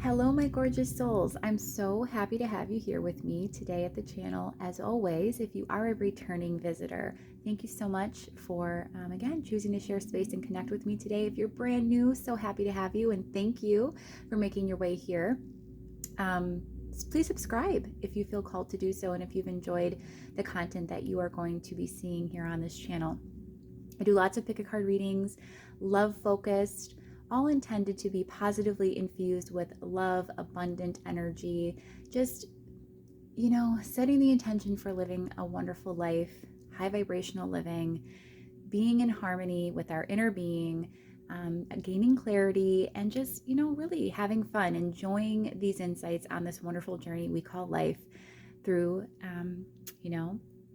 Hello, my gorgeous souls. I'm so happy to have you here with me today at the channel. As always, if you are a returning visitor, thank you so much for, again, choosing to share space and connect with me today. If you're brand new, so happy to have you, and thank you for making your way here. Please subscribe if you feel called to do so, and if you've enjoyed the content that you are going to be seeing here on this channel. I do lots of pick a card readings, love focused, all intended to be positively infused with love, abundant energy, just, setting the intention for living a wonderful life, high vibrational living, being in harmony with our inner being, gaining clarity, and just, really having fun, enjoying these insights on this wonderful journey we call life through,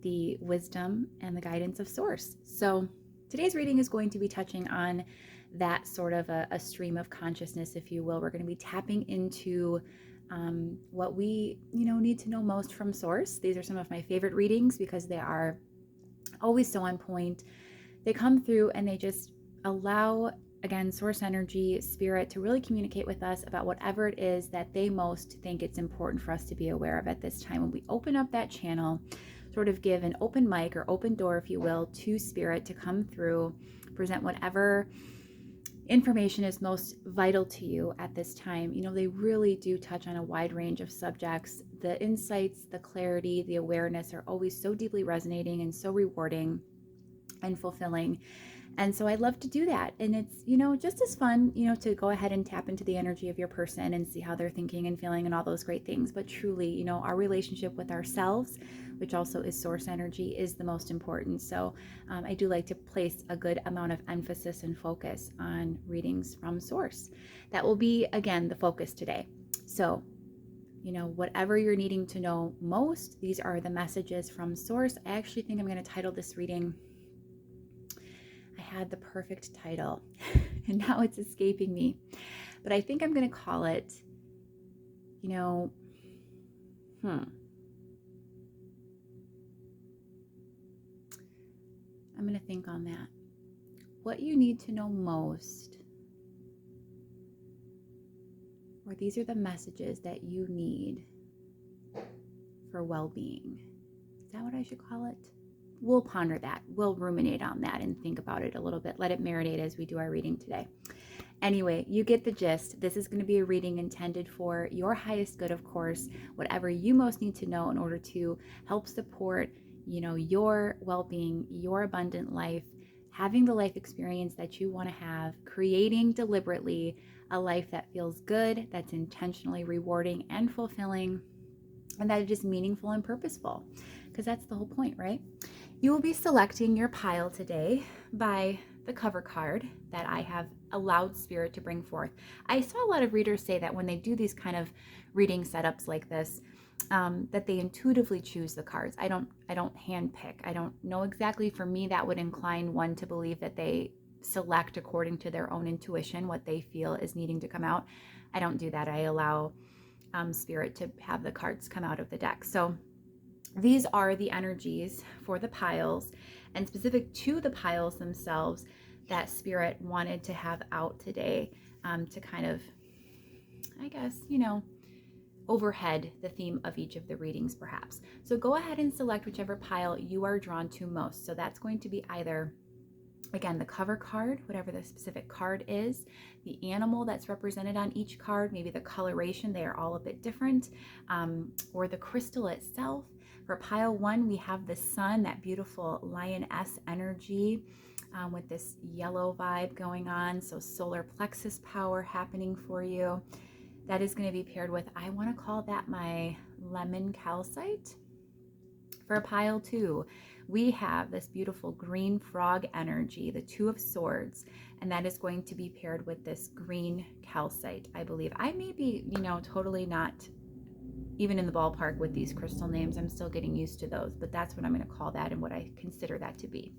the wisdom and the guidance of Source. So today's reading is going to be touching on that sort of a stream of consciousness, if you will. We're going to be tapping into what we, need to know most from Source. These are some of my favorite readings because they are always so on point. They come through and they just allow, again, Source energy, spirit, to really communicate with us about whatever it is that they most think it's important for us to be aware of at this time. When we open up that channel, sort of give an open mic or open door, if you will, to spirit to come through, present whatever information is most vital to you at this time. They really do touch on a wide range of subjects. The insights, the clarity, the awareness are always so deeply resonating and so rewarding and fulfilling. And so I love to do that. And it's, just as fun, to go ahead and tap into the energy of your person and see how they're thinking and feeling and all those great things. But truly, our relationship with ourselves, which also is Source energy, is the most important. So I do like to place a good amount of emphasis and focus on readings from Source. That will be, again, the focus today. So, whatever you're needing to know most, these are the messages from Source. I actually think I'm going to title this reading, had the perfect title and now it's escaping me, but I think I'm going to call it, I'm going to think on that. What you need to know most, or these are the messages that you need for well-being. Is that what I should call it? We'll ponder that. We'll ruminate on that and think about it a little bit. Let it marinate as we do our reading today. Anyway, you get the gist. This is going to be a reading intended for your highest good, of course, whatever you most need to know in order to help support, your well-being, your abundant life, having the life experience that you want to have, creating deliberately a life that feels good, that's intentionally rewarding and fulfilling, and that is just meaningful and purposeful, because that's the whole point, right? You will be selecting your pile today by the cover card that I have allowed Spirit to bring forth. I saw a lot of readers say that when they do these kind of reading setups like this, that they intuitively choose the cards. I don't hand pick. I don't know exactly. For me, that would incline one to believe that they select according to their own intuition what they feel is needing to come out. I don't do that. I allow Spirit to have the cards come out of the deck. So these are the energies for the piles, and specific to the piles themselves, that Spirit wanted to have out today, to kind of, I guess, overhead the theme of each of the readings perhaps. So go ahead and select whichever pile you are drawn to most. So that's going to be either, again, the cover card, whatever the specific card is, the animal that's represented on each card, maybe the coloration, they are all a bit different, or the crystal itself. For pile 1, we have the sun, that beautiful lioness energy, with this yellow vibe going on. So solar plexus power happening for you. That is going to be paired with, I want to call that my lemon calcite. For pile 2, we have this beautiful green frog energy, the 2 of swords, and that is going to be paired with this green calcite, I believe. I may be, totally not even in the ballpark with these crystal names. I'm still getting used to those, but that's what I'm going to call that and what I consider that to be.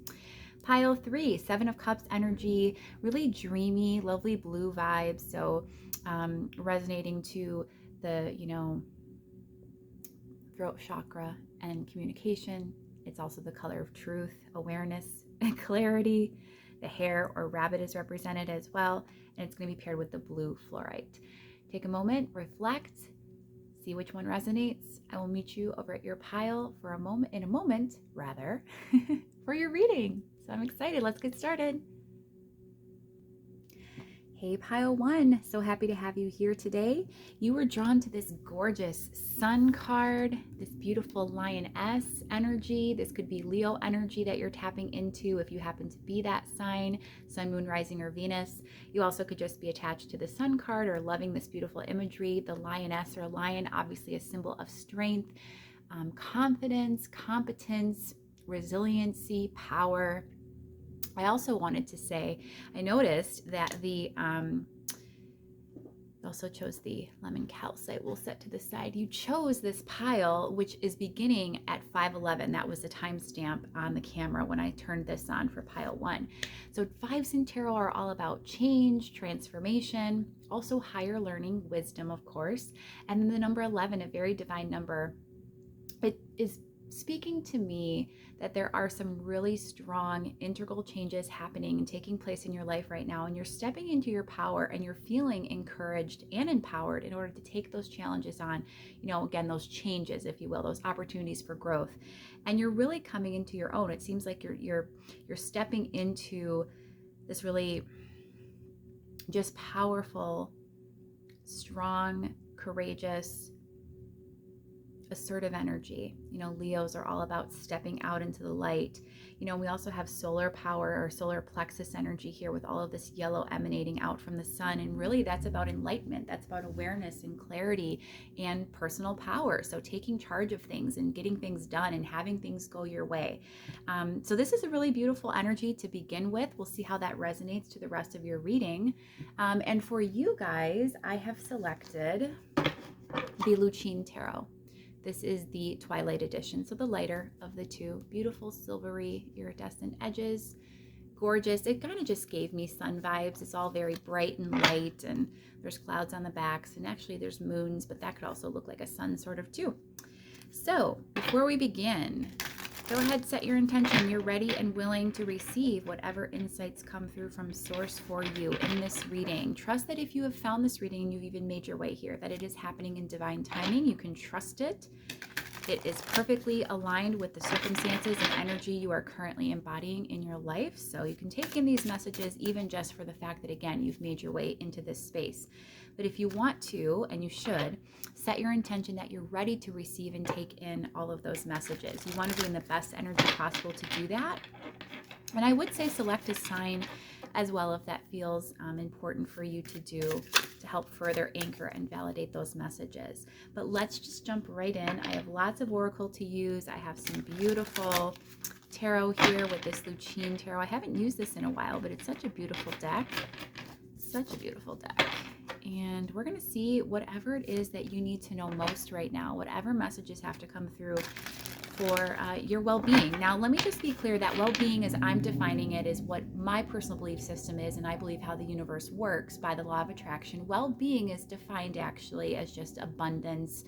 Pile 3, 7 of Cups energy, really dreamy, lovely blue vibes. So resonating to the, throat chakra and communication. It's also the color of truth, awareness, and clarity. The hare or rabbit is represented as well, and it's going to be paired with the blue fluorite. Take a moment, reflect, see which one resonates. I will meet you over at your pile for a moment, for your reading. So I'm excited. Let's get started. Hey, pile one. So happy to have you here today. You were drawn to this gorgeous sun card, this beautiful lioness energy. This could be Leo energy that you're tapping into if you happen to be that sign, sun, moon, rising, or Venus. You also could just be attached to the sun card or loving this beautiful imagery. The lioness or lion, obviously a symbol of strength, confidence, competence, resiliency, power. I also wanted to say, I noticed that also chose the lemon calcite. We'll set to the side. You chose this pile, which is beginning at 5:11. That was the timestamp on the camera when I turned this on for pile one. So 5s in tarot are all about change, transformation, also higher learning, wisdom, of course. And then the number 11, a very divine number. It is speaking to me that there are some really strong integral changes happening and taking place in your life right now, and you're stepping into your power and you're feeling encouraged and empowered in order to take those challenges on, again, those changes, if you will, those opportunities for growth. And you're really coming into your own. It seems like you're stepping into this really just powerful, strong, courageous, assertive energy. Leos are all about stepping out into the light. We also have solar power or solar plexus energy here with all of this yellow emanating out from the sun. And really that's about enlightenment. That's about awareness and clarity and personal power. So taking charge of things and getting things done and having things go your way. So this is a really beautiful energy to begin with. We'll see how that resonates to the rest of your reading. And for you guys, I have selected the Lucine Tarot. This is the Twilight edition, so the lighter of the two. Beautiful silvery iridescent edges, gorgeous. It kind of just gave me sun vibes. It's all very bright and light, and there's clouds on the backs, and actually there's moons, but that could also look like a sun sort of too. So before we begin, go ahead, set your intention. You're ready and willing to receive whatever insights come through from source for you in this reading. Trust that if you have found this reading and you've even made your way here, that it is happening in divine timing. You can trust it. It is perfectly aligned with the circumstances and energy you are currently embodying in your life. So you can take in these messages even just for the fact that, again, you've made your way into this space. But if you want to, and you should, set your intention that you're ready to receive and take in all of those messages. You want to be in the best energy possible to do that. And I would say select a sign as well if that feels important for you to do to help further anchor and validate those messages. But let's just jump right in. I have lots of oracle to use. I have some beautiful tarot here with this Lucine Tarot. I haven't used this in a while, but it's such a beautiful deck. Such a beautiful deck. And we're going to see whatever it is that you need to know most right now, whatever messages have to come through for your well-being. Now, let me just be clear that well-being, as I'm defining it, is what my personal belief system is, and I believe how the universe works by the law of attraction. Well-being is defined actually as just abundance,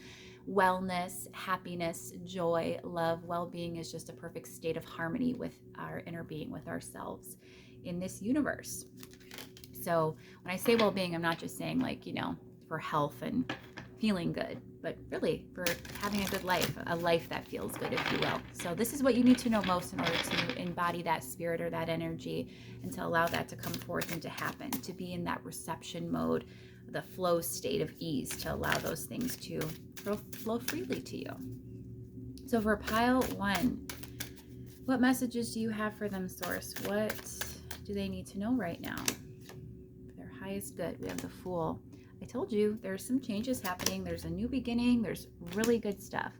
wellness, happiness, joy, love. Well-being is just a perfect state of harmony with our inner being, with ourselves in this universe. So when I say well-being, I'm not just saying for health and feeling good, but really for having a good life, a life that feels good, if you will. So this is what you need to know most in order to embody that spirit or that energy and to allow that to come forth and to happen, to be in that reception mode, the flow state of ease, to allow those things to flow freely to you. So for pile one, what messages do you have for them, Source? What do they need to know right now? Their highest good. We have the Fool. I told you there's some changes happening. There's a new beginning. There's really good stuff.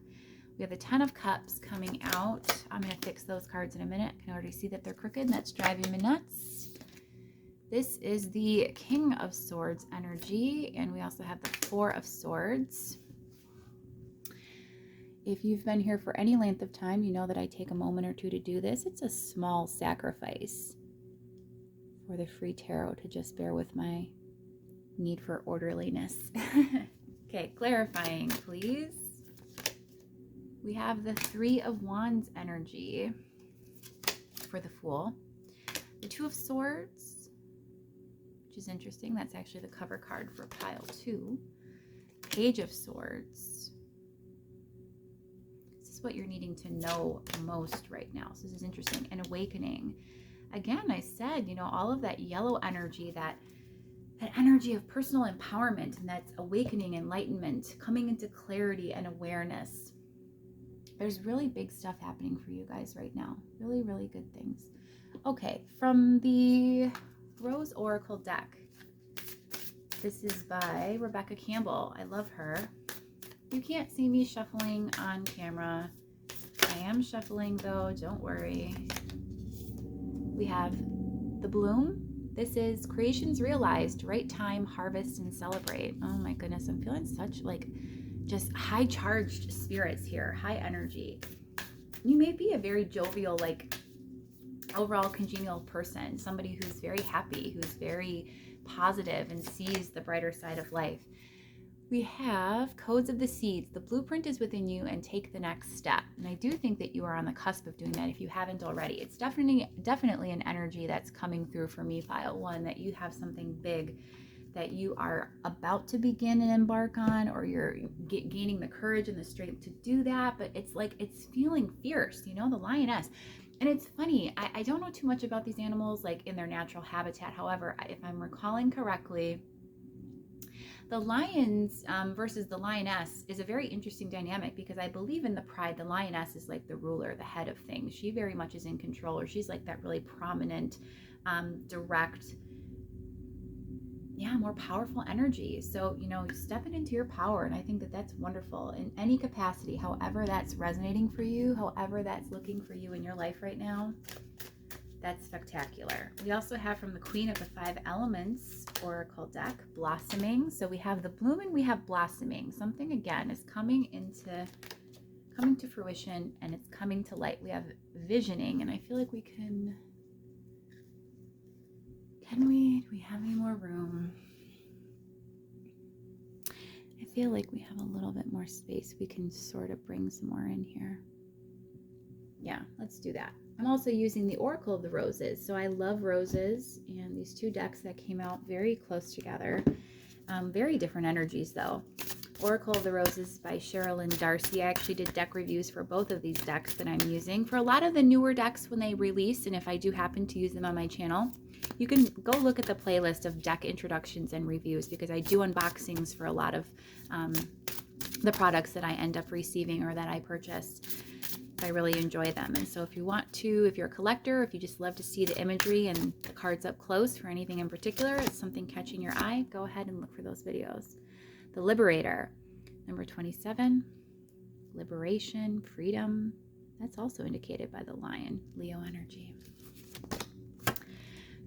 We have the Ten of Cups coming out. I'm going to fix those cards in a minute. I can already see that they're crooked. That's driving me nuts. This is the King of Swords energy. And we also have the Four of Swords. If you've been here for any length of time, you know that I take a moment or two to do this. It's a small sacrifice for the free tarot to just bear with my need for orderliness. Okay, clarifying, please. We have the Three of Wands energy for the Fool. The Two of Swords, which is interesting. That's actually the cover card for pile two. Page of Swords. This is what you're needing to know most right now. So this is interesting. An awakening. Again, I said, you know, all of that yellow energy, that energy of personal empowerment, and that's awakening, enlightenment, coming into clarity and awareness. There's really big stuff happening for you guys right now. Really, really good things. Okay, from the Rose Oracle deck. This is by Rebecca Campbell. I love her. You can't see me shuffling on camera. I am shuffling though, don't worry. We have the Bloom. This is creations realized, right time, harvest, and celebrate. Oh my goodness, I'm feeling such like just high charged spirits here, high energy. You may be a very jovial, like overall congenial person, somebody who's very happy, who's very positive and sees the brighter side of life. We have Codes of the Seeds. The blueprint is within you, and take the next step. And I do think that you are on the cusp of doing that if you haven't already. It's definitely an energy that's coming through for me, Pile 1, that you have something big that you are about to begin and embark on, or you're gaining the courage and the strength to do that. But it's like, it's feeling fierce, you know, the lioness. And it's funny, I don't know too much about these animals like in their natural habitat. However, if I'm recalling correctly, the lions versus the lioness is a very interesting dynamic, because I believe in the pride, the lioness is like the ruler, the head of things. She very much is in control, or she's like that really prominent, direct, more powerful energy. So, you know, step it into your power. And I think that that's wonderful in any capacity, however that's resonating for you, however that's looking for you in your life right now. That's spectacular. We also have from the Queen of the Five Elements Oracle deck, Blossoming. So we have the bloom and we have blossoming. Something again is coming to fruition, and it's coming to light. We have visioning, and I feel like we do we have any more room? I feel like we have a little bit more space. We can sort of bring some more in here. Yeah, let's do that. I'm also using the Oracle of the Roses. So I love roses, and these two decks that came out very close together. Very different energies though. Oracle of the Roses by Sherilyn Darcy. I actually did deck reviews for both of these decks that I'm using. For a lot of the newer decks when they release, and if I do happen to use them on my channel, you can go look at the playlist of deck introductions and reviews, because I do unboxings for a lot of the products that I end up receiving or that I purchase. I really enjoy them. And so if you want to, if you're a collector, if you just love to see the imagery and the cards up close for anything in particular, it's something catching your eye, go ahead and look for those videos. The Liberator, number 27, liberation, freedom. That's also indicated by the lion, Leo energy.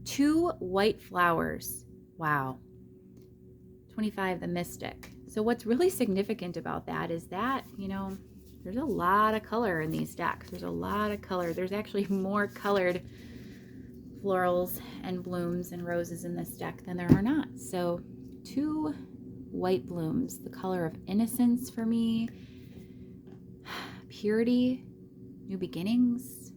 2 white flowers. Wow. 25, the Mystic. So what's really significant about that is that, you know, there's a lot of color in these decks. There's a lot of color. There's actually more colored florals and blooms and roses in this deck than there are not. So 2 white blooms, the color of innocence for me, purity, new beginnings.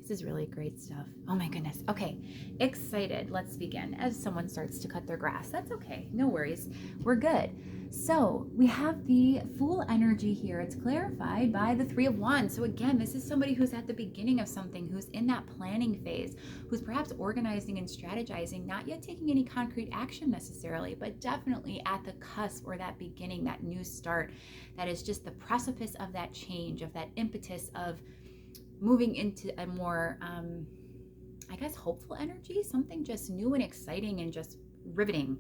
This is really great stuff. Oh my goodness. Okay, excited. Let's begin. As someone starts to cut their grass, that's okay. No worries. We're good. So we have the Fool energy here. It's clarified by the 3 of Wands. So again, this is somebody who's at the beginning of something, who's in that planning phase, who's perhaps organizing and strategizing, not yet taking any concrete action necessarily, but definitely at the cusp, or that beginning, that new start, that is just the precipice of that change, of that impetus of moving into a more, I guess, hopeful energy, something just new and exciting and just riveting.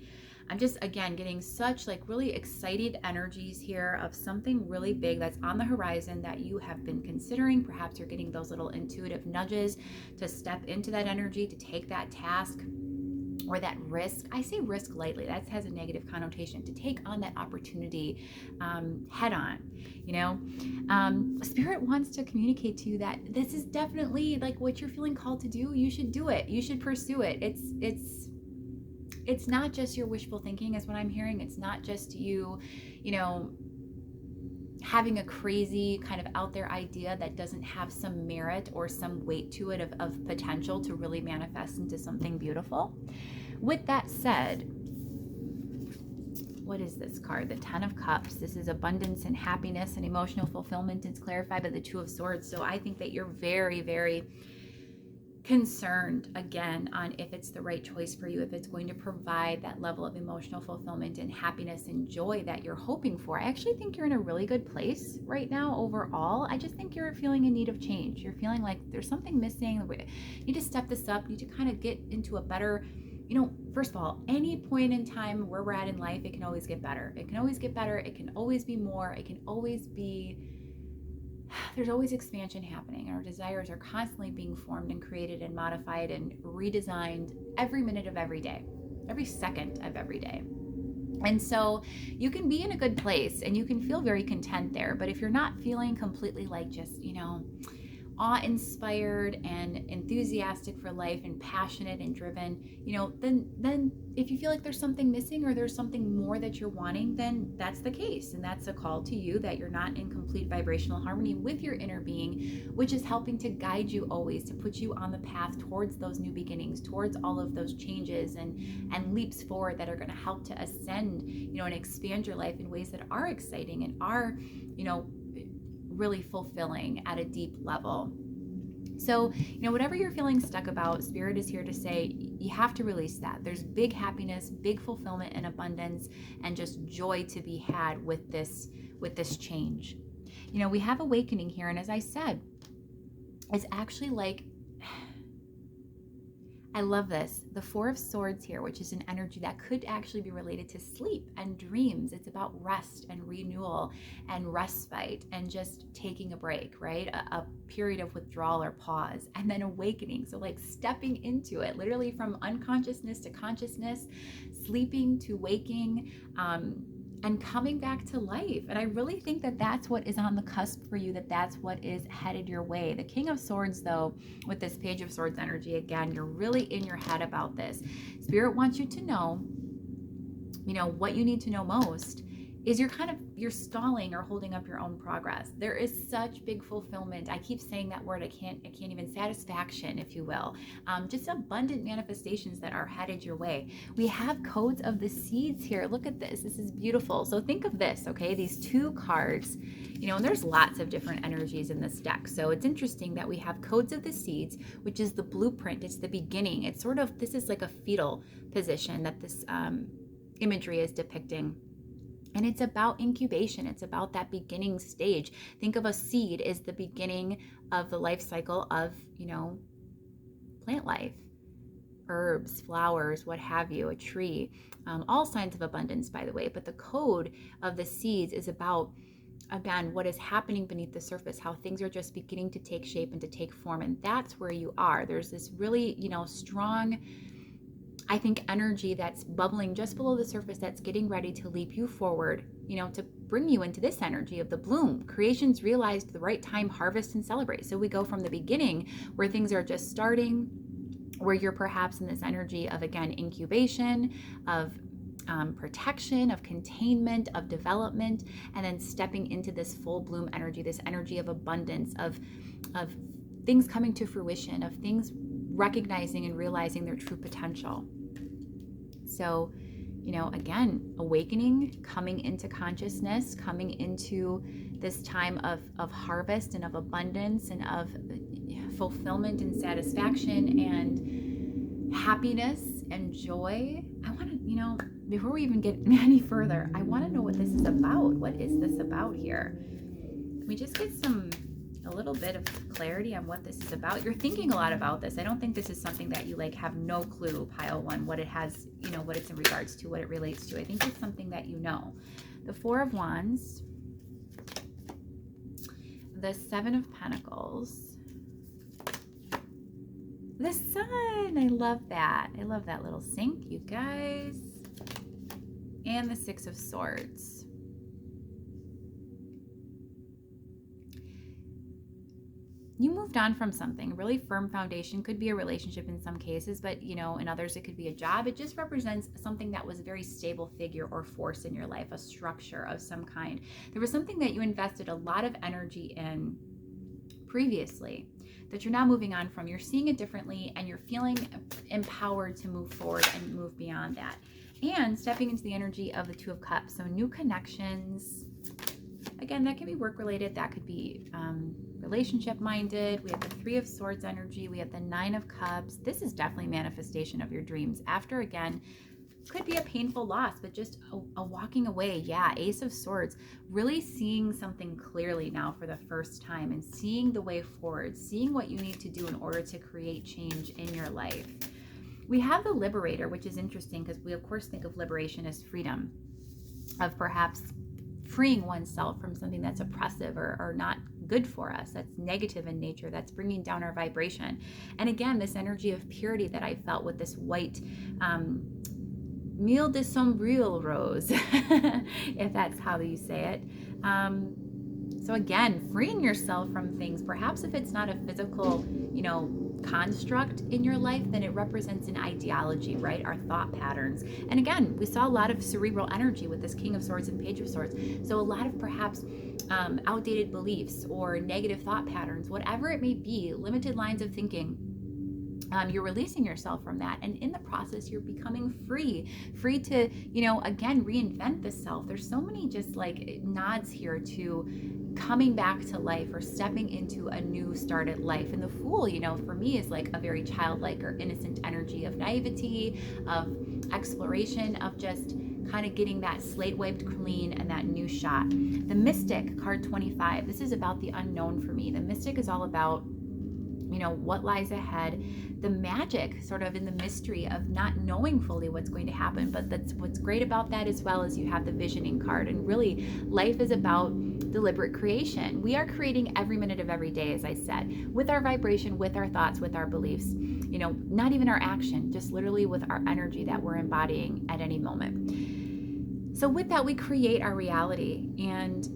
I'm just, again, getting such like really excited energies here of something really big that's on the horizon that you have been considering. Perhaps you're getting those little intuitive nudges to step into that energy, to take that task or that risk. I say risk lightly, that has a negative connotation. To take on that opportunity head on, you know. Spirit wants to communicate to you that this is definitely like what you're feeling called to do. You should do it. You should pursue it. It's not just your wishful thinking is what I'm hearing. It's not just you know, having a crazy kind of out there idea that doesn't have some merit or some weight to it of potential to really manifest into something beautiful. With that said, what is this card? The Ten of Cups. This is abundance and happiness and emotional fulfillment. It's clarified by the Two of Swords. So I think that you're very, very concerned again on if it's the right choice for you, if it's going to provide that level of emotional fulfillment and happiness and joy that you're hoping for. I actually think you're in a really good place right now overall. I just think you're feeling in need of change. You're feeling like there's something missing. You need to step this up. You need to kind of get into a better, first of all, any point in time where we're at in life, it can always get better. It can always get better. It can always be more. It can always be, there's always expansion happening. Our desires are constantly being formed and created and modified and redesigned every minute of every day, every second of every day. And so you can be in a good place and you can feel very content there. But if you're not feeling completely like just, awe-inspired and enthusiastic for life and passionate and driven, then if you feel like there's something missing or there's something more that you're wanting, then that's the case. And that's a call to you that you're not in complete vibrational harmony with your inner being, which is helping to guide you always, to put you on the path towards those new beginnings, towards all of those changes and leaps forward that are going to help to ascend, and expand your life in ways that are exciting and are, really fulfilling at a deep level. So, whatever you're feeling stuck about, Spirit is here to say you have to release that. There's big happiness, big fulfillment and abundance, and just joy to be had with this change. We have awakening here, and as I said, it's actually like, I love this. The Four of Swords here, which is an energy that could actually be related to sleep and dreams. It's about rest and renewal and respite and just taking a break, right? A period of withdrawal or pause, and then awakening. So like stepping into it, literally from unconsciousness to consciousness, sleeping to waking, and coming back to life. And I really think that that's what is on the cusp for you, that's what is headed your way. The King of Swords, though, with this Page of Swords energy, again, you're really in your head about this. Spirit wants you to know, what you need to know most is you're stalling or holding up your own progress. There is such big fulfillment. I keep saying that word. I can't even, satisfaction, if you will. Just abundant manifestations that are headed your way. We have codes of the seeds here. Look at this. This is beautiful. So think of this, okay? These two cards, and there's lots of different energies in this deck. So it's interesting that we have codes of the seeds, which is the blueprint. It's the beginning. It's sort of, this is like a fetal position that this imagery is depicting. And it's about incubation. It's about that beginning stage. Think of a seed as the beginning of the life cycle of, plant life, herbs, flowers, what have you, a tree, all signs of abundance, by the way. But the code of the seeds is about, again, what is happening beneath the surface, how things are just beginning to take shape and to take form. And that's where you are. There's this really, strong, I think, energy that's bubbling just below the surface that's getting ready to leap you forward, to bring you into this energy of the bloom. Creation's realized the right time, harvest and celebrate. So we go from the beginning where things are just starting, where you're perhaps in this energy of, again, incubation, of protection, of containment, of development, and then stepping into this full bloom energy, this energy of abundance, of things coming to fruition, of things recognizing and realizing their true potential. So, again, awakening, coming into consciousness, coming into this time of harvest and of abundance and of fulfillment and satisfaction and happiness and joy. I want to, before we even get any further, I want to know what this is about. What is this about here? Can we just get a little bit of clarity on what this is about? You're thinking a lot about this. I don't think this is something that you have no clue, pile one, what it has, what it's in regards to, what it relates to. I think it's something that you know. The Four of Wands, the Seven of Pentacles, the Sun. I love that. I love that little sync, you guys. And the Six of Swords. You moved on from something. A really firm foundation. Could be a relationship in some cases, but in others it could be a job. It just represents something that was a very stable figure or force in your life, a structure of some kind. There was something that you invested a lot of energy in previously that you're now moving on from. You're seeing it differently and you're feeling empowered to move forward and move beyond that. And stepping into the energy of the Two of Cups. So new connections. Again, that can be work related. That could be relationship minded. We have the Three of Swords energy. We have the Nine of Cups. This is definitely manifestation of your dreams. After, again, could be a painful loss, but just a walking away. Yeah, Ace of Swords, really seeing something clearly now for the first time and seeing the way forward, seeing what you need to do in order to create change in your life. We have the Liberator, which is interesting because we of course think of liberation as freedom, of perhaps freeing oneself from something that's oppressive or not good for us, that's negative in nature, that's bringing down our vibration. And again, this energy of purity that I felt with this white Mille de Sombril rose, if that's how you say it. So again, freeing yourself from things, perhaps if it's not a physical, construct in your life, then it represents an ideology, right? Our thought patterns. And again, we saw a lot of cerebral energy with this King of Swords and Page of Swords. So a lot of perhaps outdated beliefs or negative thought patterns, whatever it may be, limited lines of thinking. You're releasing yourself from that, and in the process you're becoming free to again reinvent the self. There's so many just like nods here to coming back to life or stepping into a new started life. And the Fool, for me, is like a very childlike or innocent energy of naivety, of exploration, of just kind of getting that slate wiped clean and that new shot. The Mystic, card 25, this is about the unknown for me. The Mystic is all about what lies ahead, the magic sort of in the mystery of not knowing fully what's going to happen. But that's what's great about that as well, as you have the Visioning card. And really, life is about deliberate creation. We are creating every minute of every day, as I said, with our vibration, with our thoughts, with our beliefs, not even our action, just literally with our energy that we're embodying at any moment. So with that, we create our reality. And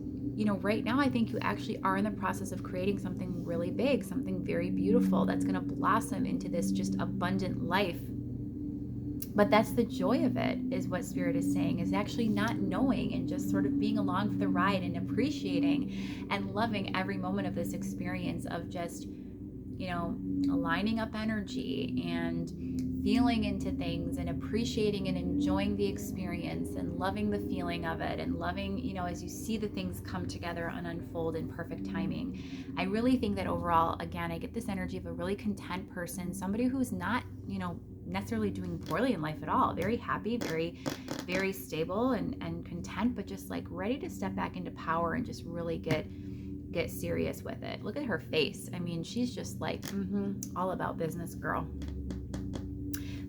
right now, I think you actually are in the process of creating something really big, something very beautiful that's going to blossom into this just abundant life. But that's the joy of it, is what Spirit is saying, is actually not knowing and just sort of being along for the ride and appreciating and loving every moment of this experience of just, aligning up energy and feeling into things and appreciating and enjoying the experience and loving the feeling of it and loving, as you see the things come together and unfold in perfect timing. I really think that overall, again, I get this energy of a really content person, somebody who's not, necessarily doing poorly in life at all. Very happy, very, very stable and content, but just like ready to step back into power and just really get serious with it. Look at her face. I mean, she's just like, all about business, girl.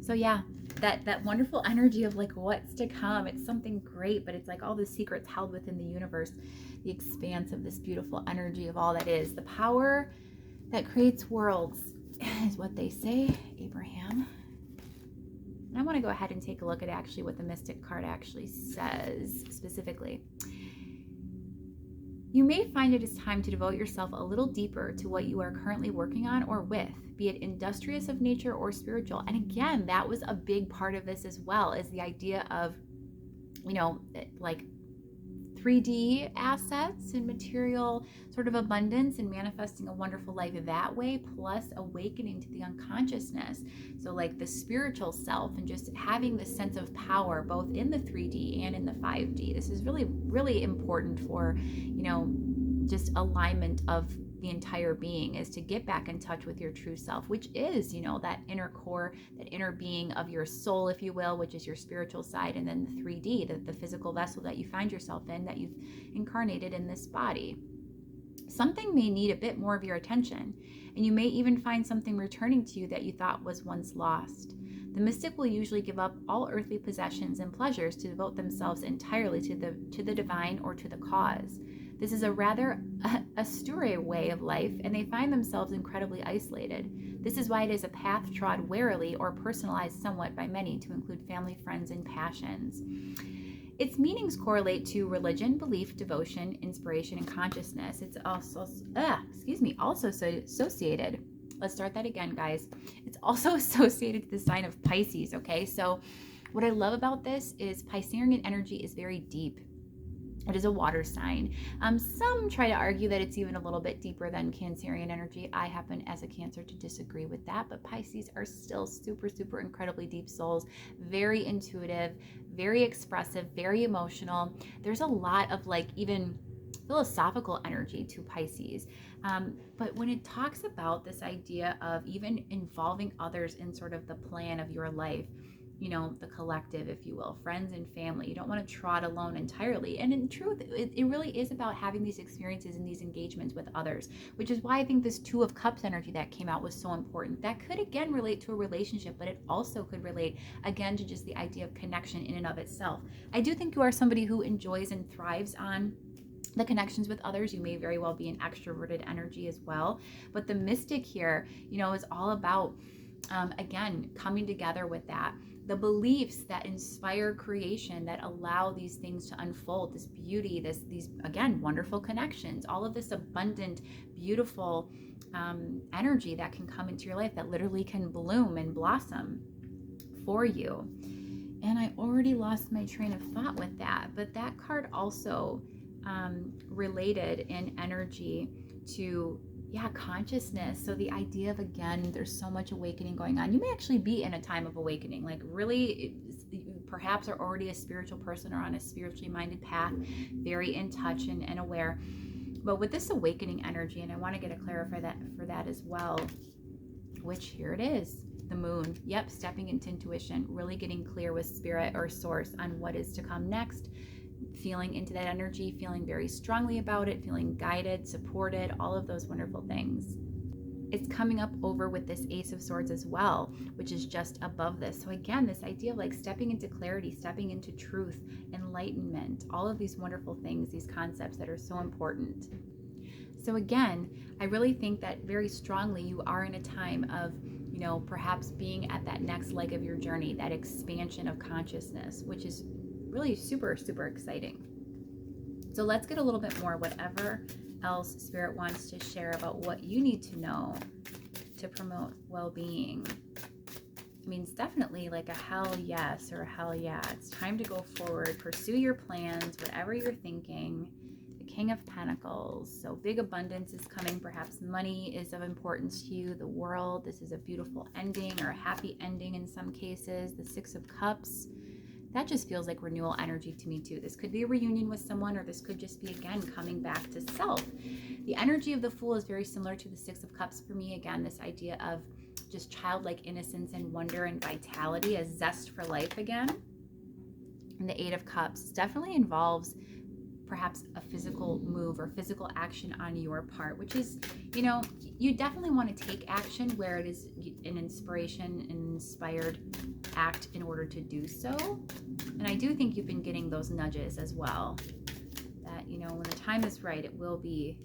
So yeah, that wonderful energy of like what's to come. It's something great, but it's like all the secrets held within the universe, the expanse of this beautiful energy of all that is. The power that creates worlds is what they say, Abraham. And I want to go ahead and take a look at actually what the Mystic card actually says specifically. You may find it is time to devote yourself a little deeper to what you are currently working on or with, be it industrious of nature or spiritual. And again, that was a big part of this as well, is the idea of, like 3D assets and material sort of abundance and manifesting a wonderful life that way, plus awakening to the unconsciousness. So like the spiritual self and just having this sense of power both in the 3D and in the 5D. This is really, really important for, just alignment of the entire being, is to get back in touch with your true self, which is, that inner core, that inner being of your soul, if you will, which is your spiritual side, and then the 3D, the physical vessel that you find yourself in, that you've incarnated in this body. Something may need a bit more of your attention, and you may even find something returning to you that you thought was once lost. The mystic will usually give up all earthly possessions and pleasures to devote themselves entirely to the divine or to the cause. This is a rather austere way of life, and they find themselves incredibly isolated. This is why it is a path trod warily or personalized somewhat by many to include family, friends, and passions. Its meanings correlate to religion, belief, devotion, inspiration, and consciousness. It's also, also associated. Let's start that again, guys. It's also associated to the sign of Pisces, okay? So what I love about this is Piscean energy is very deep. It is a water sign. Some try to argue that it's even a little bit deeper than Cancerian energy. I happen as a Cancer to disagree with that, but Pisces are still super, super incredibly deep souls, very intuitive, very expressive, very emotional. There's a lot of like even philosophical energy to Pisces. But when it talks about this idea of even involving others in sort of the plan of your life, you know, the collective, if you will, friends and family. You don't want to trot alone entirely. And in truth, it really is about having these experiences and these engagements with others, which is why I think this Two of Cups energy that came out was so important. That could again relate to a relationship, but it also could relate again to just the idea of connection in and of itself. I do think you are somebody who enjoys and thrives on the connections with others. You may very well be an extroverted energy as well. But the mystic here, you know, is all about, again, coming together with that. The beliefs that inspire creation, that allow these things to unfold, this beauty, these again, wonderful connections, all of this abundant, beautiful energy that can come into your life that literally can bloom and blossom for you. And I already lost my train of thought with that, but that card also related in energy to consciousness. So the idea of, again, there's so much awakening going on. You may actually be in a time of awakening, like really you perhaps are already a spiritual person or on a spiritually minded path, very in touch and aware. But with this awakening energy, and I want to get a clarify that for that as well, which here it is, the moon. Yep, stepping into intuition, really getting clear with spirit or source on what is to come next. Feeling into that energy, feeling very strongly about it, feeling guided, supported, all of those wonderful things. It's coming up over with this Ace of Swords as well, which is just above this. So again, this idea of like stepping into clarity, stepping into truth, enlightenment, all of these wonderful things, these concepts that are so important. So again, I really think that very strongly you are in a time of, you know, perhaps being at that next leg of your journey, that expansion of consciousness, which is really super, super exciting. So let's get a little bit more, whatever else Spirit wants to share about what you need to know to promote well-being. I mean, it's definitely like a hell yes or a hell yeah. It's time to go forward, pursue your plans, whatever you're thinking. The King of Pentacles. So big abundance is coming. Perhaps money is of importance to you. The world. This is a beautiful ending or a happy ending in some cases. The Six of Cups. That just feels like renewal energy to me too. This could be a reunion with someone, or this could just be, again, coming back to self. The energy of the Fool is very similar to the Six of Cups for me. Again, this idea of just childlike innocence and wonder and vitality, a zest for life again. And the Eight of Cups definitely involves perhaps a physical move or physical action on your part, which is, you know, you definitely want to take action where it is an inspiration, an inspired act in order to do so. And I do think you've been getting those nudges as well, that, you know, when the time is right, it will be,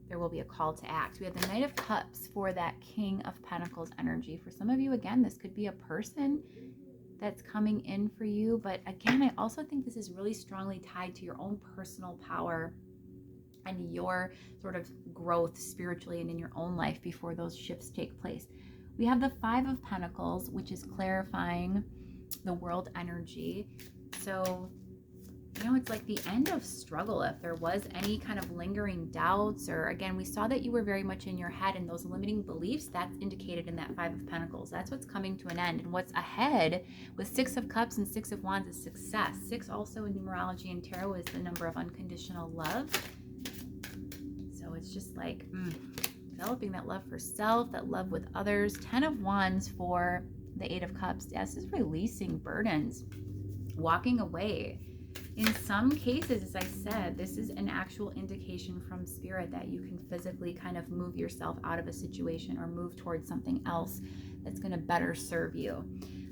there will be a call to act. We have the Knight of Cups for that King of Pentacles energy. For some of you, again, this could be a person that's coming in for you. But again, I also think this is really strongly tied to your own personal power and your sort of growth spiritually and in your own life before those shifts take place. We have the Five of Pentacles, which is clarifying the world energy. So, you know, it's like the end of struggle. If there was any kind of lingering doubts, or again, we saw that you were very much in your head and those limiting beliefs, that's indicated in that Five of Pentacles. That's what's coming to an end. And what's ahead with Six of Cups and Six of Wands is success. Six also in numerology and tarot is the number of unconditional love. So it's just like developing that love for self, that love with others. 10 of Wands for the Eight of Cups. This is releasing burdens, walking away. In some cases, as I said, this is an actual indication from Spirit that you can physically kind of move yourself out of a situation or move towards something else that's going to better serve you.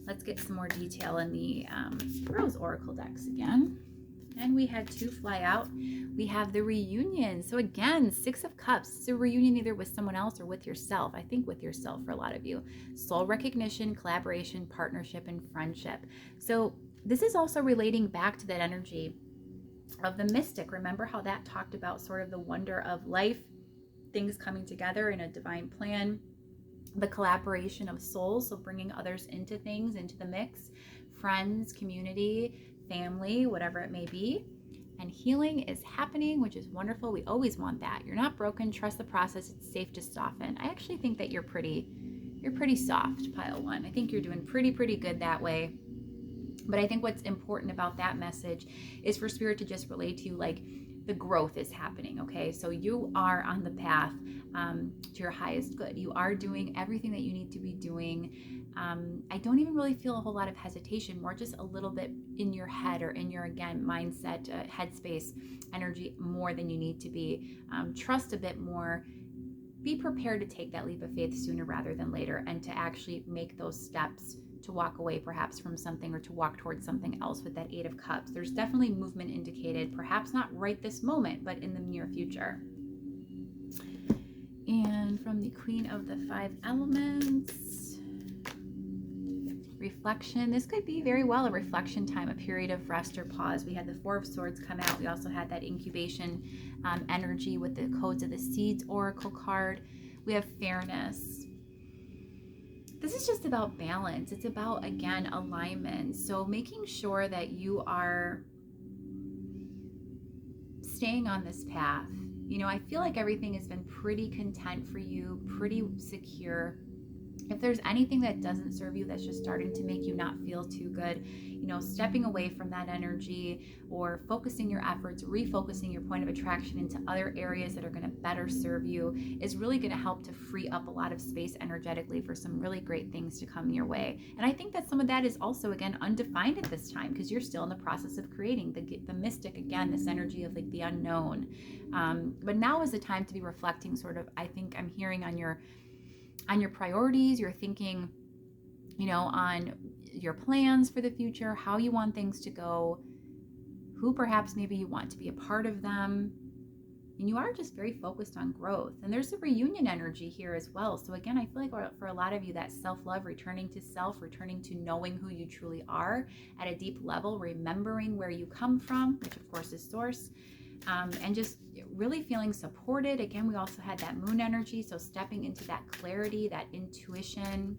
Let's get some more detail in the Rose Oracle decks again. And we had two fly out. We have the reunion. So again, Six of Cups. It's a reunion either with someone else or with yourself. I think with yourself for a lot of you. Soul recognition, collaboration, partnership, and friendship. So this is also relating back to that energy of the mystic. Remember how that talked about sort of the wonder of life, things coming together in a divine plan, the collaboration of souls, so bringing others into things, into the mix, friends, community, family, whatever it may be. And healing is happening, which is wonderful. We always want that. You're not broken. Trust the process. It's safe to soften. I actually think that you're pretty soft, pile 1. I think you're doing pretty good that way. But I think what's important about that message is for Spirit to just relate to you, like, the growth is happening, okay? So you are on the path to your highest good. You are doing everything that you need to be doing. I don't even really feel a whole lot of hesitation, more just a little bit in your head or in your, again, mindset, headspace, energy, more than you need to be. Trust a bit more. Be prepared to take that leap of faith sooner rather than later, and to actually make those steps to walk away perhaps from something, or to walk towards something else with that 8 of Cups. There's definitely movement indicated, perhaps not right this moment, but in the near future. And from the Queen of the 5 Elements, reflection. This could be very well a reflection time, a period of rest or pause. We had the 4 of Swords come out. We also had that incubation energy with the Codes of the Seeds Oracle card. We have fairness. This is just about balance. It's about, again, alignment. So making sure that you are staying on this path. You know, I feel like everything has been pretty content for you, pretty secure. If there's anything that doesn't serve you, that's just starting to make you not feel too good, you know, stepping away from that energy, or focusing your efforts, refocusing your point of attraction into other areas that are going to better serve you, is really going to help to free up a lot of space energetically for some really great things to come your way. And I think that some of that is also, again, undefined at this time, because you're still in the process of creating the mystic, again, this energy of like the unknown. But now is the time to be reflecting, sort of, I think I'm hearing on your priorities. You're thinking, you know, on your plans for the future, how you want things to go, who perhaps maybe you want to be a part of them. And you are just very focused on growth. And there's a reunion energy here as well. So again, I feel like for a lot of you, that self-love, returning to self, returning to knowing who you truly are at a deep level, remembering where you come from, which of course is source. And just really feeling supported. Again, we also had that moon energy, so stepping into that clarity, that intuition,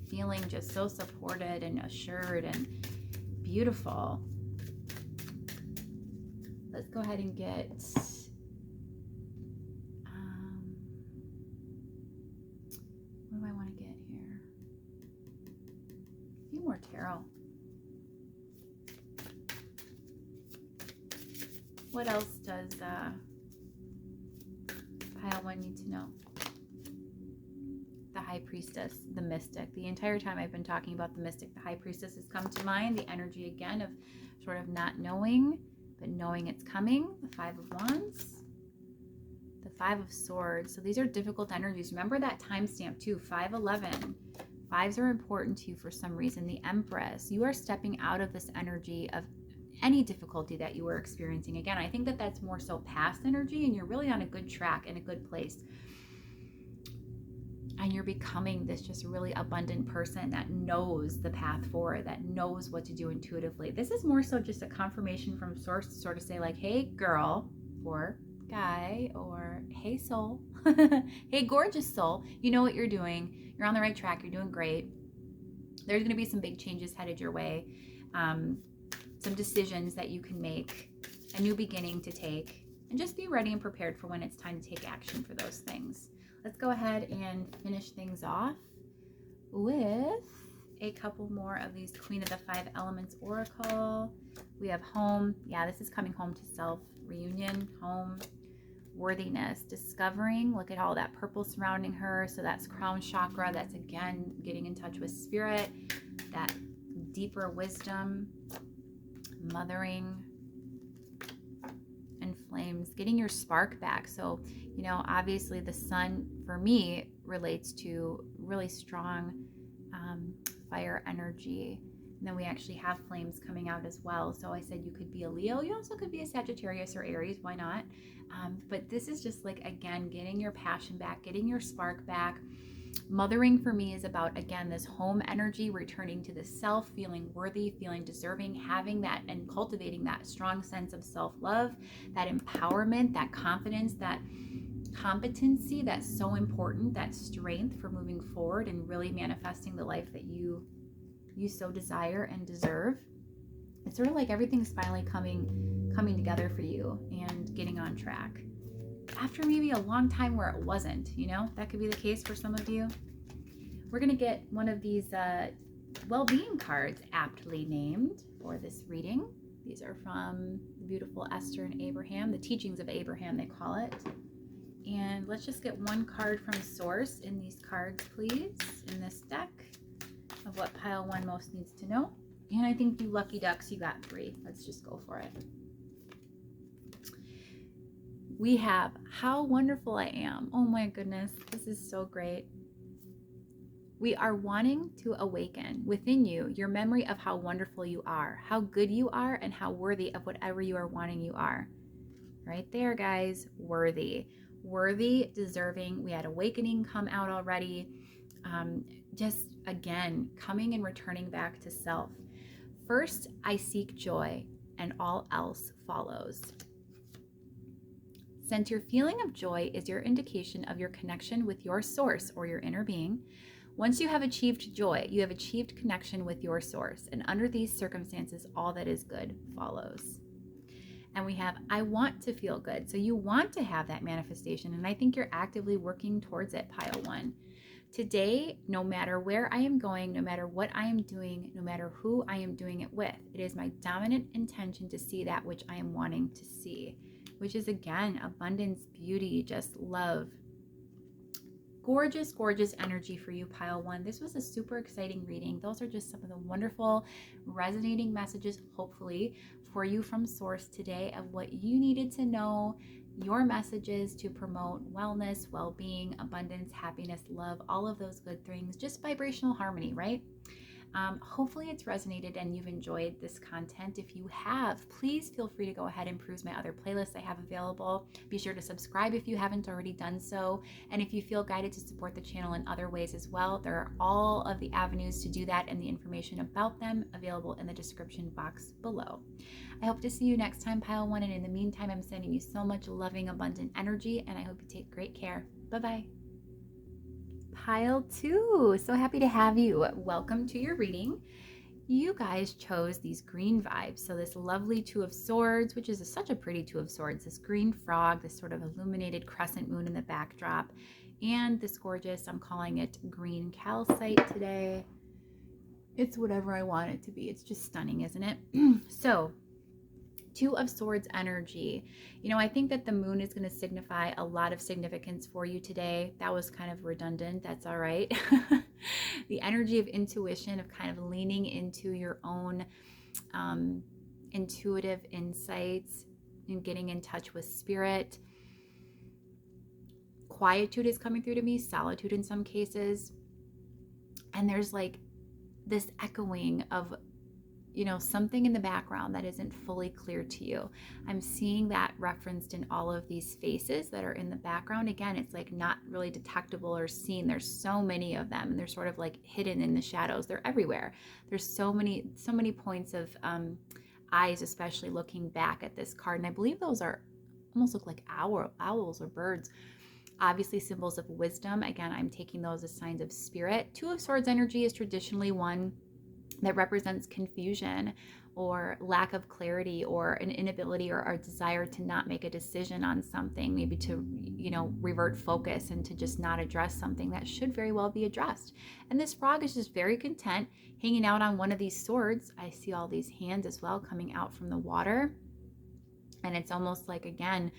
feeling just so supported and assured and beautiful. Let's go ahead and get what do I want to get here? A few more tarot. What else does pile 1 need to know? The High Priestess, the mystic. The entire time I've been talking about the mystic, the High Priestess has come to mind. The energy, again, of sort of not knowing, but knowing it's coming. The 5 of Wands. The 5 of Swords. So these are difficult energies. Remember that timestamp too, 5/11. 5s are important to you for some reason. The Empress. You are stepping out of this energy of any difficulty that you were experiencing. Again, I think that that's more so past energy, and you're really on a good track and a good place. And you're becoming this just really abundant person that knows the path forward, that knows what to do intuitively. This is more so just a confirmation from source to sort of say like, hey girl, or guy, or hey soul, hey gorgeous soul, you know what you're doing. You're on the right track. You're doing great. There's going to be some big changes headed your way. Some decisions that you can make, a new beginning to take, and just be ready and prepared for when it's time to take action for those things. Let's go ahead and finish things off with a couple more of these Queen of the 5 Elements Oracle. We have home. Yeah, this is coming home to self, reunion, home, worthiness, discovering. Look at all that purple surrounding her. So that's crown chakra. That's, again, getting in touch with spirit, that deeper wisdom, mothering, and flames, getting your spark back. So, you know, obviously the sun for me relates to really strong fire energy. And then we actually have flames coming out as well. So I said you could be a Leo. You also could be a Sagittarius or Aries. Why not? But this is just like, again, getting your passion back, getting your spark back. Mothering for me is about, again, this home energy, returning to the self, feeling worthy, feeling deserving, having that and cultivating that strong sense of self-love, that empowerment, that confidence, that competency that's so important, that strength for moving forward and really manifesting the life that you so desire and deserve. It's sort of like everything's finally coming together for you and getting on track. After maybe a long time where it wasn't, you know, that could be the case for some of you. We're going to get one of these well-being cards aptly named for this reading. These are from the beautiful Esther and Abraham, the teachings of Abraham, they call it. And let's just get one card from Source in these cards, please, in this deck of what pile 1 most needs to know. And I think you lucky ducks, you got 3. Let's just go for it. We have How Wonderful I Am. Oh my goodness, this is so great. We are wanting to awaken within you your memory of how wonderful you are, how good you are, and how worthy of whatever you are wanting you are. Right there, guys, worthy. Worthy, deserving. We had awakening come out already. Just, again, coming and returning back to self. First, I seek joy, and all else follows. Since your feeling of joy is your indication of your connection with your source or your inner being, once you have achieved joy, you have achieved connection with your source. And under these circumstances, all that is good follows. And we have, I want to feel good. So you want to have that manifestation. And I think you're actively working towards it, pile 1. Today, no matter where I am going, no matter what I am doing, no matter who I am doing it with, it is my dominant intention to see that which I am wanting to see, which is, again, abundance, beauty, just love. Gorgeous, gorgeous energy for you, pile 1. This was a super exciting reading. Those are just some of the wonderful, resonating messages, hopefully, for you from Source today of what you needed to know, your messages to promote wellness, well-being, abundance, happiness, love, all of those good things, just vibrational harmony, right? Hopefully it's resonated and you've enjoyed this content. If you have, please feel free to go ahead and peruse my other playlists I have available. Be sure to subscribe if you haven't already done so. And if you feel guided to support the channel in other ways as well, there are all of the avenues to do that and the information about them available in the description box below. I hope to see you next time, pile 1. And in the meantime, I'm sending you so much loving, abundant energy, and I hope you take great care. Bye-bye. Pile 2, so happy to have you. Welcome to your reading. You guys chose these green vibes. So this lovely 2 of Swords, which is such a pretty 2 of Swords, this green frog, this sort of illuminated crescent moon in the backdrop, and this gorgeous, I'm calling it green calcite today. It's whatever I want it to be. It's just stunning, isn't it? So 2 of Swords energy. You know, I think that the moon is going to signify a lot of significance for you today. That was kind of redundant. That's all right. The energy of intuition, of kind of leaning into your own intuitive insights and getting in touch with spirit. Quietude is coming through to me, solitude in some cases. And there's like this echoing of, you know, something in the background that isn't fully clear to you. I'm seeing that referenced in all of these faces that are in the background. Again, it's like not really detectable or seen. There's so many of them, and they're sort of like hidden in the shadows. They're everywhere. There's so many points of eyes, especially looking back at this card. And I believe those are almost look like owls or birds. Obviously symbols of wisdom. Again, I'm taking those as signs of spirit. 2 of Swords energy is traditionally one that represents confusion or lack of clarity or an inability or a desire to not make a decision on something, maybe to, you know, revert focus and to just not address something that should very well be addressed. And this frog is just very content hanging out on one of these swords. I see all these hands as well coming out from the water. And it's almost like, again,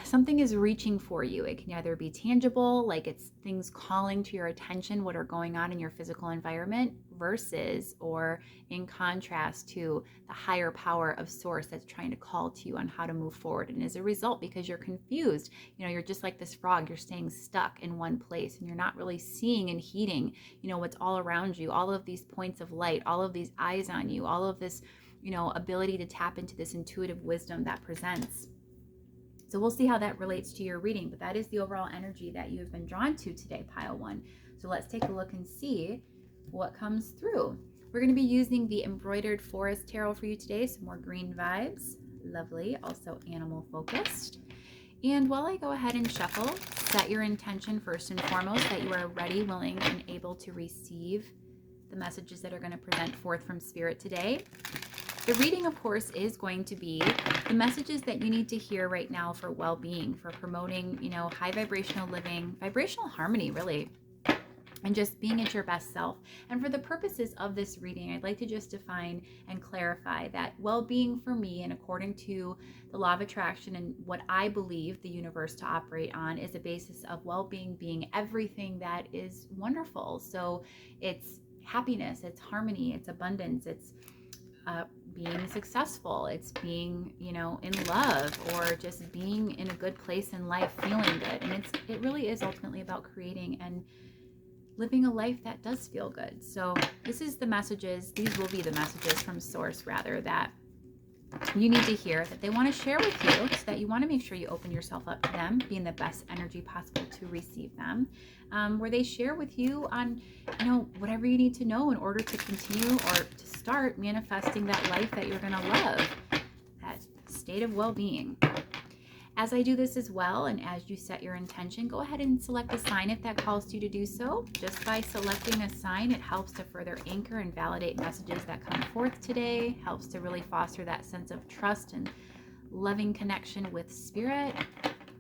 something is reaching for you. It can either be tangible, like it's things calling to your attention, what are going on in your physical environment, versus or in contrast to the higher power of source that's trying to call to you on how to move forward. And as a result, because you're confused, you know, you're just like this frog, you're staying stuck in one place and you're not really seeing and heeding, you know, what's all around you, all of these points of light, all of these eyes on you, all of this, you know, ability to tap into this intuitive wisdom that presents. So we'll see how that relates to your reading, but that is the overall energy that you have been drawn to today, pile 1. So let's take a look and see what comes through. We're going to be using the Embroidered Forest Tarot for you today, some more green vibes. Lovely, also animal focused. And while I go ahead and shuffle, set your intention first and foremost that you are ready, willing, and able to receive the messages that are going to present forth from Spirit today. The reading, of course, is going to be the messages that you need to hear right now for well-being, for promoting, you know, high vibrational living, vibrational harmony, really, and just being at your best self. And for the purposes of this reading, I'd like to just define and clarify that well-being for me, and according to the law of attraction and what I believe the universe to operate on, is a basis of well-being being everything that is wonderful. So it's happiness, it's harmony, it's abundance, it's being successful, it's being, you know, in love, or just being in a good place in life, feeling good. And it really is ultimately about creating and living a life that does feel good. So this is the messages, these will be the messages from Source, rather, that you need to hear, that they want to share with you, so that you want to make sure you open yourself up to them, be in the best energy possible to receive them, where they share with you on, you know, whatever you need to know in order to continue or to start manifesting that life that you're going to love, that state of well-being. As I do this as well, and as you set your intention, go ahead and select a sign if that calls to you to do so. Just by selecting a sign, it helps to further anchor and validate messages that come forth today, helps to really foster that sense of trust and loving connection with Spirit.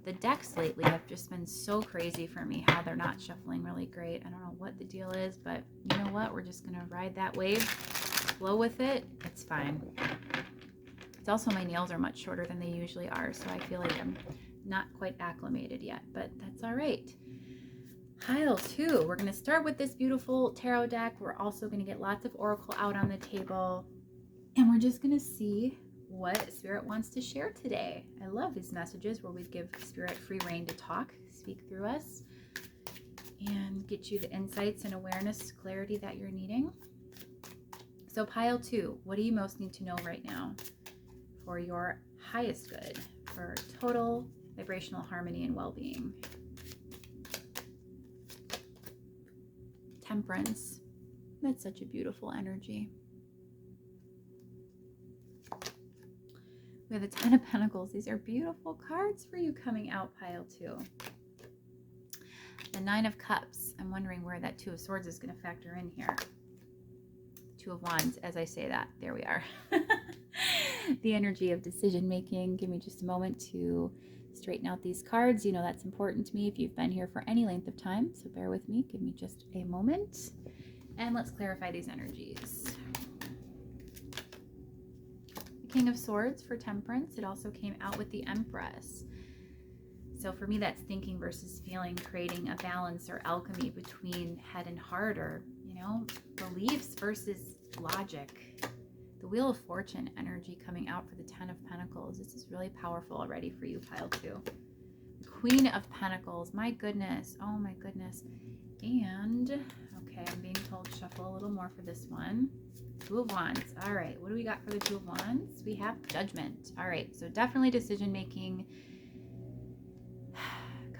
The decks lately have just been so crazy for me, how they're not shuffling really great. I don't know what the deal is, but you know what? We're just going to ride that wave, flow with it. It's fine. It's also, my nails are much shorter than they usually are, so I feel like I'm not quite acclimated yet, but that's all right. Pile 2, we're going to start with this beautiful tarot deck. We're also going to get lots of oracle out on the table, and we're just going to see what Spirit wants to share today. I love these messages where we give Spirit free reign to talk, speak through us, and get you the insights and awareness, clarity that you're needing. So pile 2, what do you most need to know right now for your highest good, for total vibrational harmony and well-being? Temperance. That's such a beautiful energy. We have the Ten of Pentacles. These are beautiful cards for you coming out, pile 2. The Nine of Cups. I'm wondering where that Two of Swords is going to factor in here. Two of Wands, as I say that. There we are. The energy of decision making. Give me just a moment to straighten out these cards. You know that's important to me if you've been here for any length of time, so bear with me. Give me just a moment, and let's clarify these energies. The King of Swords for Temperance. It also came out with the Empress. So for me, that's thinking versus feeling, creating a balance or alchemy between head and heart, or, you know, beliefs versus logic. The Wheel of Fortune energy coming out for the Ten of Pentacles. This is really powerful already for you, pile 2. The Queen of Pentacles. My goodness. Oh my goodness. And, okay, I'm being told shuffle a little more for this one. Two of Wands. All right, what do we got for the Two of Wands? We have Judgment. All right, so definitely decision making,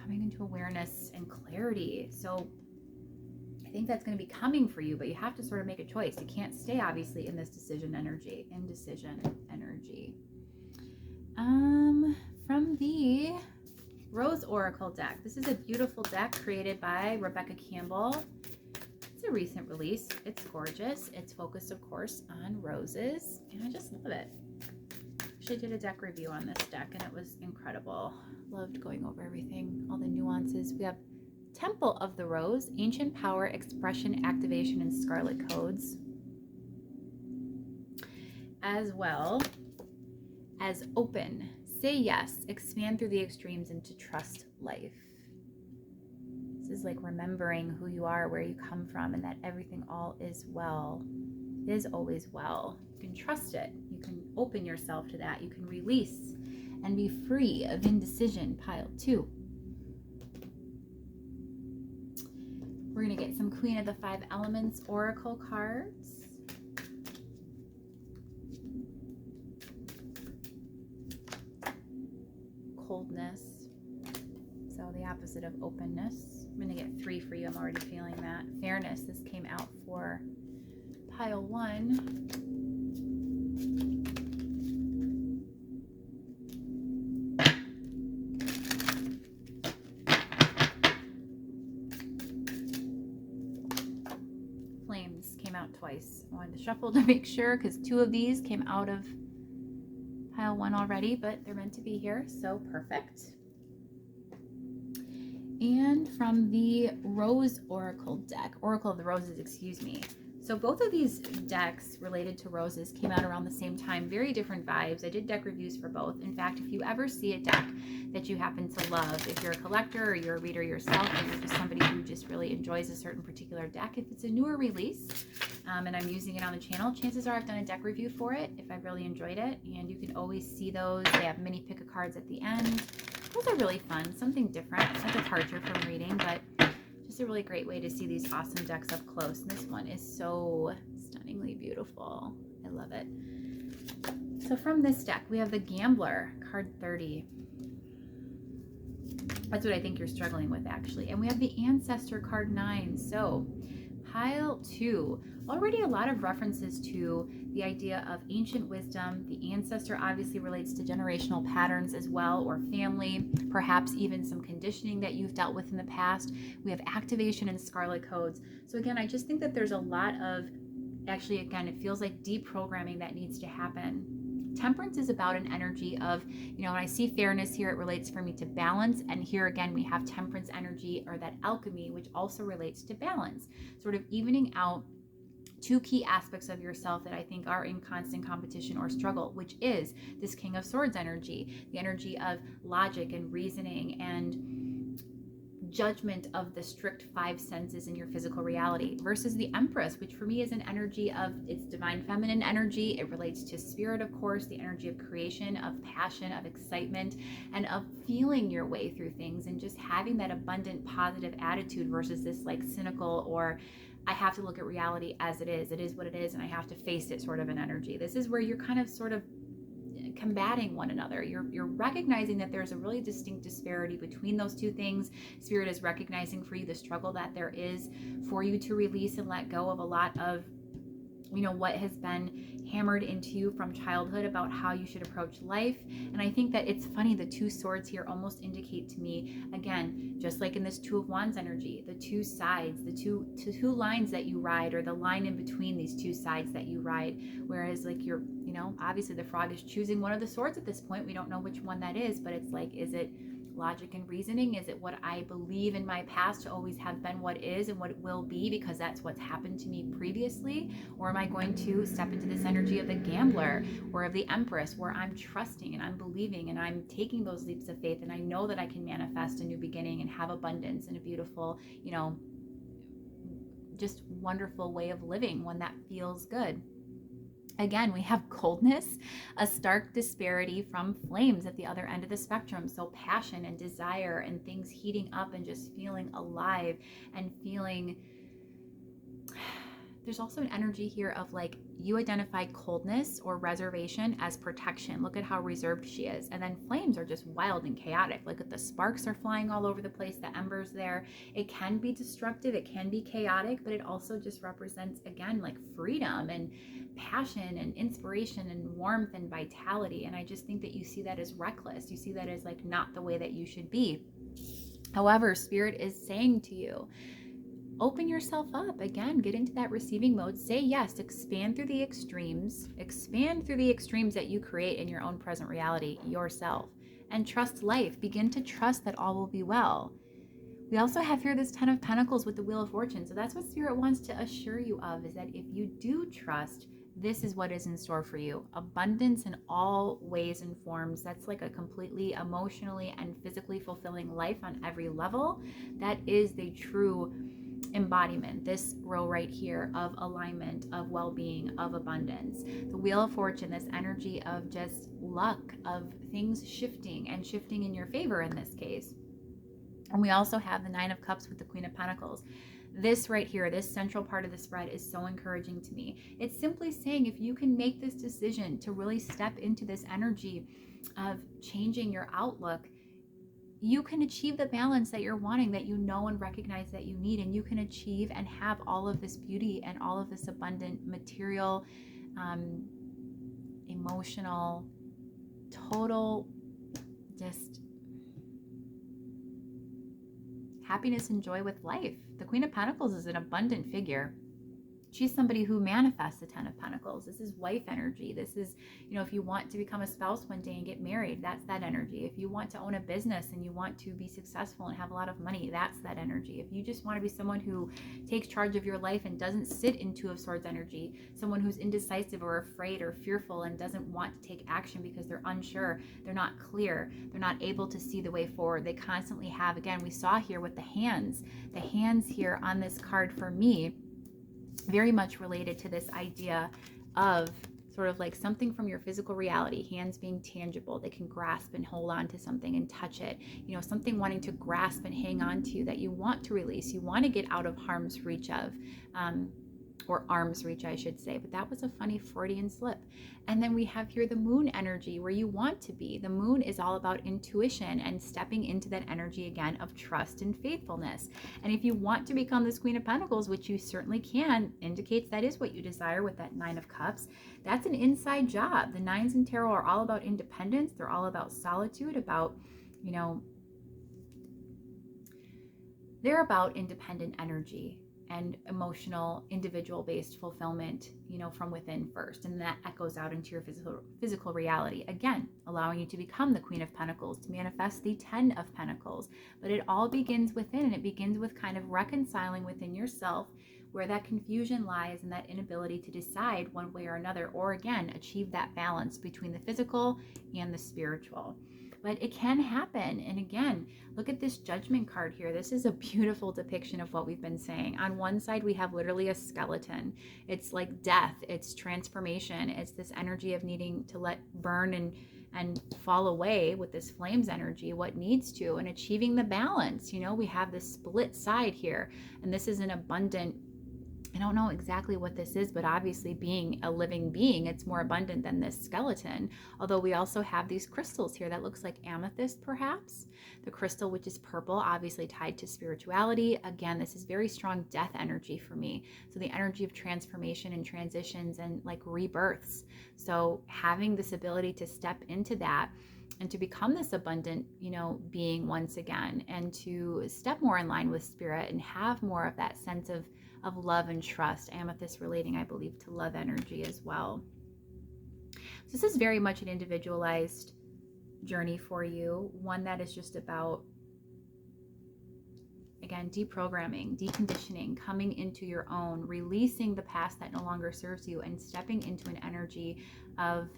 coming into awareness and clarity. So I think that's going to be coming for you, but you have to sort of make a choice. You can't stay obviously in this indecision energy. From the Rose Oracle deck. This is a beautiful deck created by Rebecca Campbell. It's a recent release. It's gorgeous. It's focused, of course, on roses, and I just love it. Actually, I did a deck review on this deck, and it was incredible. Loved going over everything, all the nuances. We have Temple of the Rose, Ancient Power, Expression, Activation, and Scarlet Codes, as well as Open, Say Yes, Expand through the Extremes, and to Trust Life. This is like remembering who you are, where you come from, and that everything all is well, is always well. You can trust it. You can open yourself to that. You can release and be free of indecision, pile 2. We're going to get some Queen of the Five Elements Oracle cards. Coldness. So the opposite of openness. I'm going to get 3 for you. I'm already feeling that. Fairness. This came out for pile 1. wanted to shuffle to make sure, because 2 of these came out of pile 1 already, but they're meant to be here, so perfect. And from the Rose Oracle deck, Oracle of the Roses, excuse me. So both of these decks related to roses came out around the same time. Very different vibes. I did deck reviews for both. In fact, if you ever see a deck that you happen to love, if you're a collector or you're a reader yourself, or you're just somebody who just really enjoys a certain particular deck, if it's a newer release and I'm using it on the channel, chances are I've done a deck review for it if I've really enjoyed it. And you can always see those. They have mini pick of cards at the end. Those are really fun. Something different, a departure from reading, but just a really great way to see these awesome decks up close. And this one is so stunningly beautiful. I love it. So from this deck, we have the Gambler, card 30. That's what I think you're struggling with, actually. And we have the Ancestor, card 9. So pile 2, already a lot of references to the idea of ancient wisdom. The ancestor obviously relates to generational patterns as well, or family, perhaps even some conditioning that you've dealt with in the past. We have activation and scarlet codes. So again, I just think that there's a lot of, actually, again, it feels like deprogramming that needs to happen. Temperance is about an energy of, when I see fairness here, it relates for me to balance. And here again, we have temperance energy, or that alchemy, which also relates to balance, sort of evening out 2 key aspects of yourself that I think are in constant competition or struggle, which is this King of Swords energy, the energy of logic and reasoning and judgment of the strict 5 senses in your physical reality, versus the Empress, which for me is an energy of, it's divine feminine energy. It relates to spirit, of course, the energy of creation, of passion, of excitement, and of feeling your way through things and just having that abundant positive attitude versus this like cynical, or I have to look at reality as it is what it is, and I have to face it sort of an energy. This is where you're kind of sort of combating one another. You're recognizing that there's a really distinct disparity between those 2 things. Spirit is recognizing for you the struggle that there is for you to release and let go of a lot of, what has been hammered into you from childhood about how you should approach life. And I think that it's funny, the 2 swords here almost indicate to me, again, just like in this 2 of Wands energy, the 2 sides, the two lines that you ride, or the line in between these 2 sides that you ride. Whereas like you're, obviously the frog is choosing one of the swords at this point. We don't know which one that is, but it's like, is it logic and reasoning? Is it what I believe in my past to always have been what is and what it will be because that's what's happened to me previously? Or am I going to step into this energy of the Gambler or of the Empress, where I'm trusting and I'm believing and I'm taking those leaps of faith, and I know that I can manifest a new beginning and have abundance and a beautiful, just wonderful way of living, one that feels good. Again, we have coldness, a stark disparity from flames at the other end of the spectrum. So passion and desire and things heating up and just feeling alive and feeling. There's also an energy here of like, you identify coldness or reservation as protection. Look at how reserved she is. And then flames are just wild and chaotic. Look at the sparks are flying all over the place, the embers there. It can be destructive, it can be chaotic, but it also just represents, again, like freedom and passion and inspiration and warmth and vitality. And I just think that you see that as reckless. You see that as like not the way that you should be. However, Spirit is saying to you, open yourself up. Again, get into that receiving mode. Say yes, expand through the extremes that you create in your own present reality yourself, and trust life. Begin to trust that all will be well. We also have here this 10 of Pentacles with the Wheel of Fortune. So that's what Spirit wants to assure you of, is that if you do trust, this is what is in store for you. Abundance in all ways and forms. That's like a completely emotionally and physically fulfilling life on every level. That is the true embodiment, this row right here, of alignment, of well-being, of abundance. The Wheel of Fortune, this energy of just luck, of things shifting and shifting in your favor in this case. And we also have the 9 of Cups with the Queen of Pentacles. This right here, this central part of the spread is so encouraging to me. It's simply saying, if you can make this decision to really step into this energy of changing your outlook, you can achieve the balance that you're wanting, that you know and recognize that you need, and you can achieve and have all of this beauty and all of this abundant material, emotional, total, just happiness and joy with life. The Queen of Pentacles is an abundant figure. She's somebody who manifests the 10 of Pentacles. This is wife energy. This is, if you want to become a spouse one day and get married, that's that energy. If you want to own a business and you want to be successful and have a lot of money, that's that energy. If you just want to be someone who takes charge of your life and doesn't sit in Two of Swords energy, someone who's indecisive or afraid or fearful and doesn't want to take action because they're unsure, they're not clear, they're not able to see the way forward. They constantly have, again, we saw here with the hands here on this card for me, very much related to this idea of sort of like something from your physical reality, hands being tangible. They can grasp and hold on to something and touch it. Something wanting to grasp and hang on to that you want to release, you want to get out of harm's reach of, or arm's reach, I should say. But that was a funny Freudian slip. And then we have here the moon energy, where you want to be. The moon is all about intuition and stepping into that energy again of trust and faithfulness. And if you want to become this Queen of Pentacles, which you certainly can, indicates that is what you desire with that Nine of Cups. That's an inside job. The nines in tarot are all about independence. They're all about solitude, about, they're about independent energy and emotional, individual-based fulfillment, from within first. And that echoes out into your physical reality. Again, allowing you to become the Queen of Pentacles, to manifest the 10 of Pentacles. But it all begins within, and it begins with kind of reconciling within yourself where that confusion lies and that inability to decide one way or another, or again, achieve that balance between the physical and the spiritual. But it can happen. And again, look at this Judgment card here. This is a beautiful depiction of what we've been saying. On one side, we have literally a skeleton. It's like death. It's transformation. It's this energy of needing to let burn and fall away with this flames energy, what needs to, and achieving the balance. We have this split side here. And this is an abundant, I don't know exactly what this is, but obviously being a living being, it's more abundant than this skeleton. Although we also have these crystals here that looks like amethyst, perhaps. The crystal, which is purple, obviously tied to spirituality. Again, this is very strong death energy for me. So the energy of transformation and transitions and like rebirths. So having this ability to step into that and to become this abundant, being once again, and to step more in line with spirit and have more of that sense of love and trust. Amethyst relating, I believe, to love energy as well. So this is very much an individualized journey for you, one that is just about, again, deprogramming, deconditioning, coming into your own, releasing the past that no longer serves you, and stepping into an energy of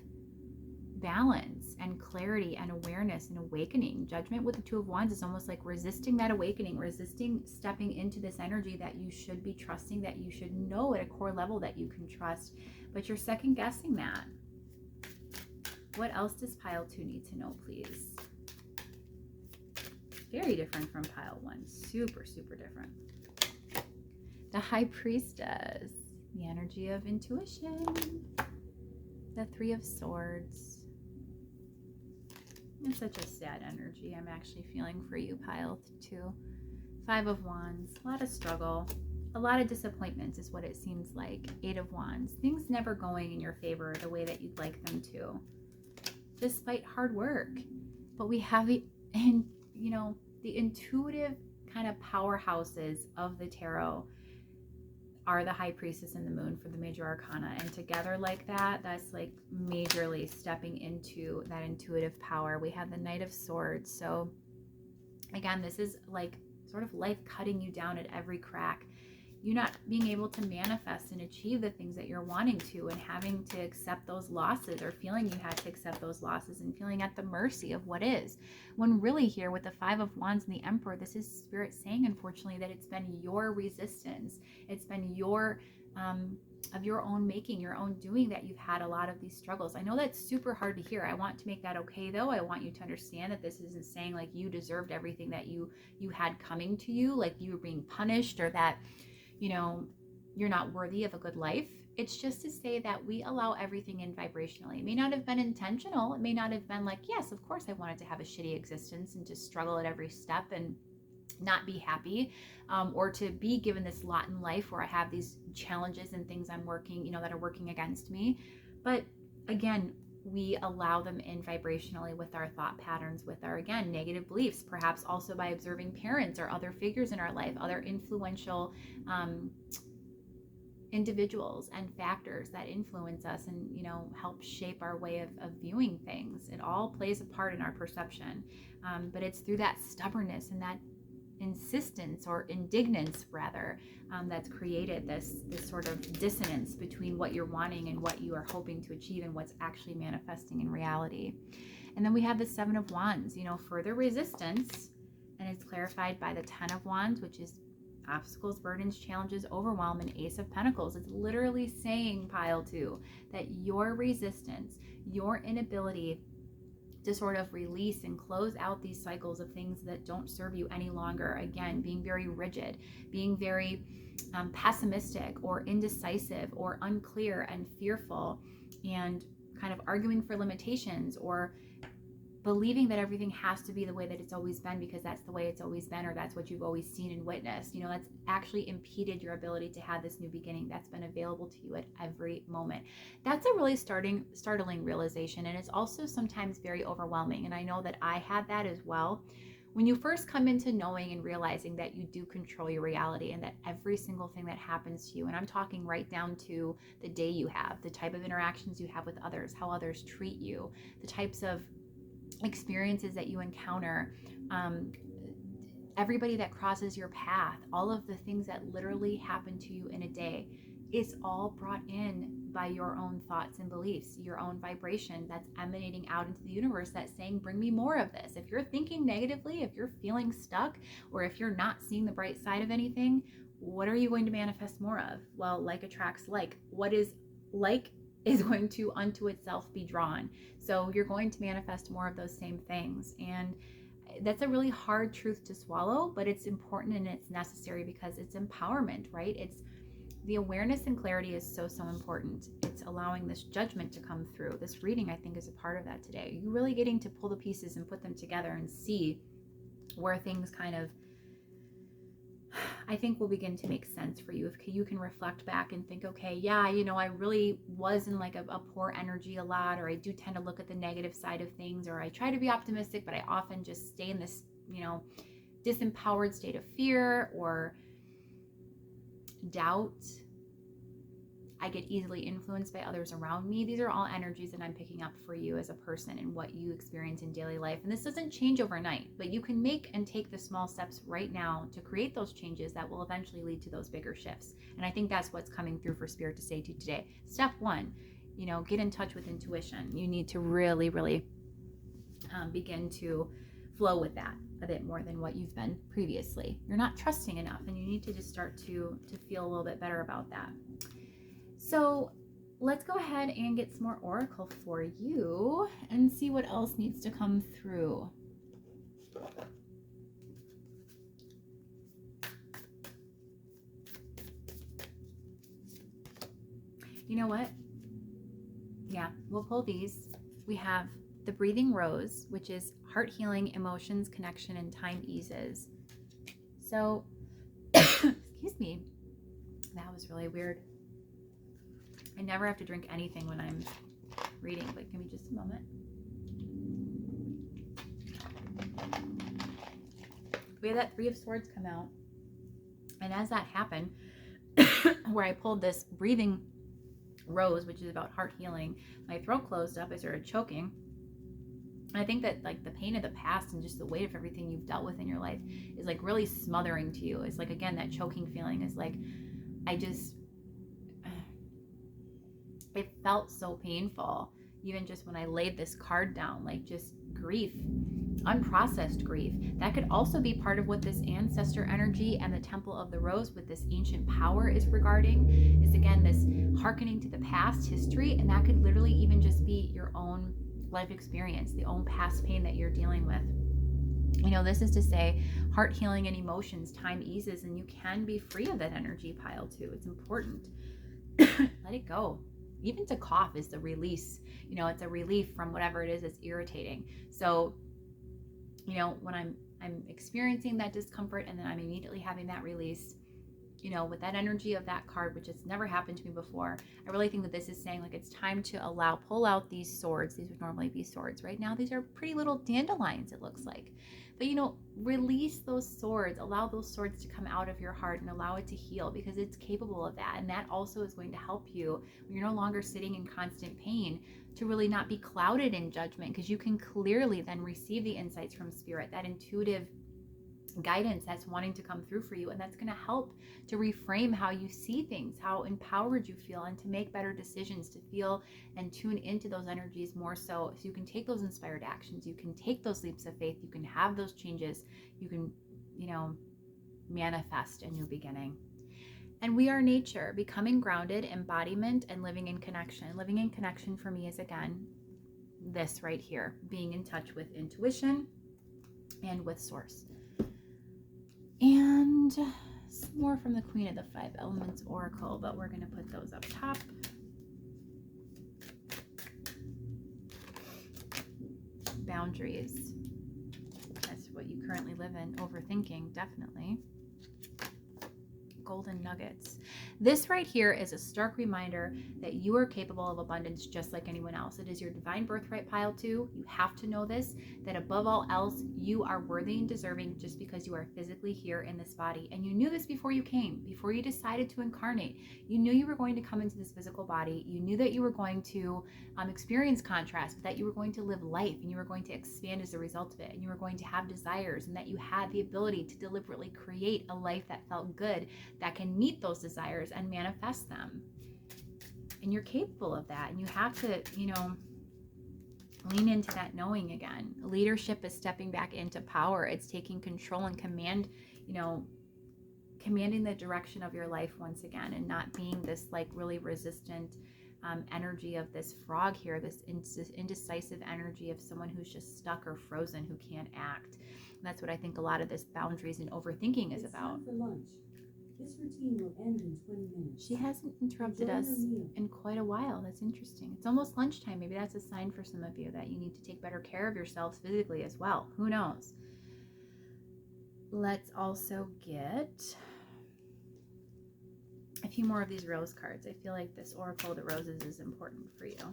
balance and clarity and awareness and awakening. Judgment with the Two of Wands is almost like resisting that awakening, resisting stepping into this energy that you should be trusting, that you should know at a core level that you can trust, but you're second guessing that. What else does pile 2 need to know, please? Very different from pile 1. Super, super different. The High Priestess, the energy of intuition. The Three of Swords. It's such a sad energy I'm actually feeling for you, pile 2. 5 of Wands, a lot of struggle, a lot of disappointments is what it seems like. 8 of Wands, things never going in your favor the way that you'd like them to, despite hard work. But we have the intuitive kind of powerhouses of the tarot are the High Priestess and the Moon for the major arcana, and together like that, that's like majorly stepping into that intuitive power. We have the Knight of Swords. So again, this is like sort of life cutting you down at every crack. You not being able to manifest and achieve the things that you're wanting to, and having to accept those losses, or feeling you had to accept those losses, and feeling at the mercy of what is. When really here with the 5 of Wands and the Emperor, this is Spirit saying, unfortunately, that it's been your resistance. It's been your, of your own making, your own doing, that you've had a lot of these struggles. I know that's super hard to hear. I want to make that okay, though. I want you to understand that this isn't saying like you deserved everything that you had coming to you, like you were being punished, or that you're not worthy of a good life. It's just to say that we allow everything in vibrationally. It may not have been intentional. It may not have been like, yes, of course I wanted to have a shitty existence and to struggle at every step and not be happy, or to be given this lot in life where I have these challenges and things I'm working, that are working against me. But again, we allow them in vibrationally with our thought patterns, with our, again, negative beliefs, perhaps also by observing parents or other figures in our life, other influential individuals and factors that influence us and, you know, help shape our way of viewing things. It all plays a part in our perception. But it's through that stubbornness and that insistence, or indignance rather, that's created this sort of dissonance between what you're wanting and what you are hoping to achieve and what's actually manifesting in reality. And then we have the Seven of Wands, you know, further resistance, and it's clarified by the Ten of Wands, which is obstacles, burdens, challenges, overwhelm, and Ace of Pentacles. It's literally saying, pile 2, that your resistance, your inability to sort of release and close out these cycles of things that don't serve you any longer. Again, being very rigid, being very pessimistic or indecisive or unclear and fearful, and kind of arguing for limitations, or believing that everything has to be the way that it's always been because that's the way it's always been, or that's what you've always seen and witnessed. You know, that's actually impeded your ability to have this new beginning that's been available to you at every moment. That's a really startling realization, and it's also sometimes very overwhelming. And I know that I had that as well. When you first come into knowing and realizing that you do control your reality, and that every single thing that happens to you, and I'm talking right down to the day you have, the type of interactions you have with others, how others treat you, the types of experiences that you encounter, everybody that crosses your path, all of the things that literally happen to you in a day, is all brought in by your own thoughts and beliefs, your own vibration that's emanating out into the universe, that's saying, bring me more of this. If you're thinking negatively, if you're feeling stuck, or if you're not seeing the bright side of anything, what are you going to manifest more of? Well, like attracts like. What is like is going to unto itself be drawn. So you're going to manifest more of those same things. And that's a really hard truth to swallow, but it's important and it's necessary because it's empowerment, right? It's the awareness and clarity is so important. It's allowing this judgment to come through. This reading, I think, is a part of that today. You're really getting to pull the pieces and put them together and see where things kind of, I think, will begin to make sense for you. If you can reflect back and think, okay, yeah, you know, I really was in like a poor energy a lot, or I do tend to look at the negative side of things, or I try to be optimistic, but I often just stay in this, you know, disempowered state of fear or doubt. I get easily influenced by others around me. These are all energies that I'm picking up for you as a person and what you experience in daily life. And this doesn't change overnight, but you can make and take the small steps right now to create those changes that will eventually lead to those bigger shifts. And I think that's what's coming through for Spirit to say to you today. Step 1, you know, get in touch with intuition. You need to really, really begin to flow with that a bit more than what you've been previously. You're not trusting enough, and you need to just start to feel a little bit better about that. So let's go ahead and get some more oracle for you and see what else needs to come through. You know what? Yeah, we'll pull these. We have the Breathing Rose, which is heart healing, emotions, connection, and time eases. So, excuse me, that was really weird. I never have to drink anything when I'm reading, but give me just a moment. We had that Three of Swords come out. And as that happened, where I pulled this Breathing Rose, which is about heart healing, my throat closed up. I started choking. And I think that like the pain of the past and just the weight of everything you've dealt with in your life is like really smothering to you. It's like, again, that choking feeling is like, it felt so painful, even just when I laid this card down, like just grief, unprocessed grief. That could also be part of what this ancestor energy and the Temple of the Rose with this ancient power is regarding, is again, this hearkening to the past history. And that could literally even just be your own life experience, the own past pain that you're dealing with. You know, this is to say heart healing and emotions, time eases, and you can be free of that energy pile too. It's important. Let it go. Even to cough is the release. You know, it's a relief from whatever it is that's irritating. So, you know, when I'm experiencing that discomfort and then I'm immediately having that release, you know, with that energy of that card, which has never happened to me before, I really think that this is saying like it's time to pull out these swords. These would normally be swords. Right now, these are pretty little dandelions, it looks like. But, you know, release those swords, allow those swords to come out of your heart and allow it to heal, because it's capable of that. And that also is going to help you when you're no longer sitting in constant pain, to really not be clouded in judgment, because you can clearly then receive the insights from spirit, that intuitive guidance that's wanting to come through for you, and that's going to help to reframe how you see things, how empowered you feel, and to make better decisions, to feel and tune into those energies more, so you can take those inspired actions, you can take those leaps of faith, you can have those changes, you can, you know, manifest a new beginning. And we are nature, becoming grounded, embodiment, and living in connection. Living in connection for me is, again, this right here, being in touch with intuition and with source. And some more from the Queen of the Five Elements Oracle, but we're going to put those up top. Boundaries. That's what you currently live in. Overthinking, definitely. Golden nuggets. This right here is a stark reminder that you are capable of abundance just like anyone else. It is your divine birthright, pile 2. You have to know this, that above all else, you are worthy and deserving just because you are physically here in this body. And you knew this before you came, before you decided to incarnate. You knew you were going to come into this physical body. You knew that you were going to experience contrast, but that you were going to live life, and you were going to expand as a result of it, and you were going to have desires, and that you had the ability to deliberately create a life that felt good, that can meet those desires and manifest them. And you're capable of that. And you have to, you know, lean into that knowing again. Leadership is stepping back into power. It's taking control and command, you know, commanding the direction of your life once again, and not being this like really resistant energy of this frog here, this indecisive energy of someone who's just stuck or frozen, who can't act. And that's what I think a lot of this boundaries and overthinking is about. For lunch. This routine will end in 20 minutes. She hasn't interrupted us in quite a while. That's interesting. It's almost lunchtime. Maybe that's a sign for some of you that you need to take better care of yourselves physically as well. Who knows? Let's also get a few more of these rose cards. I feel like this Oracle of the Roses is important for you.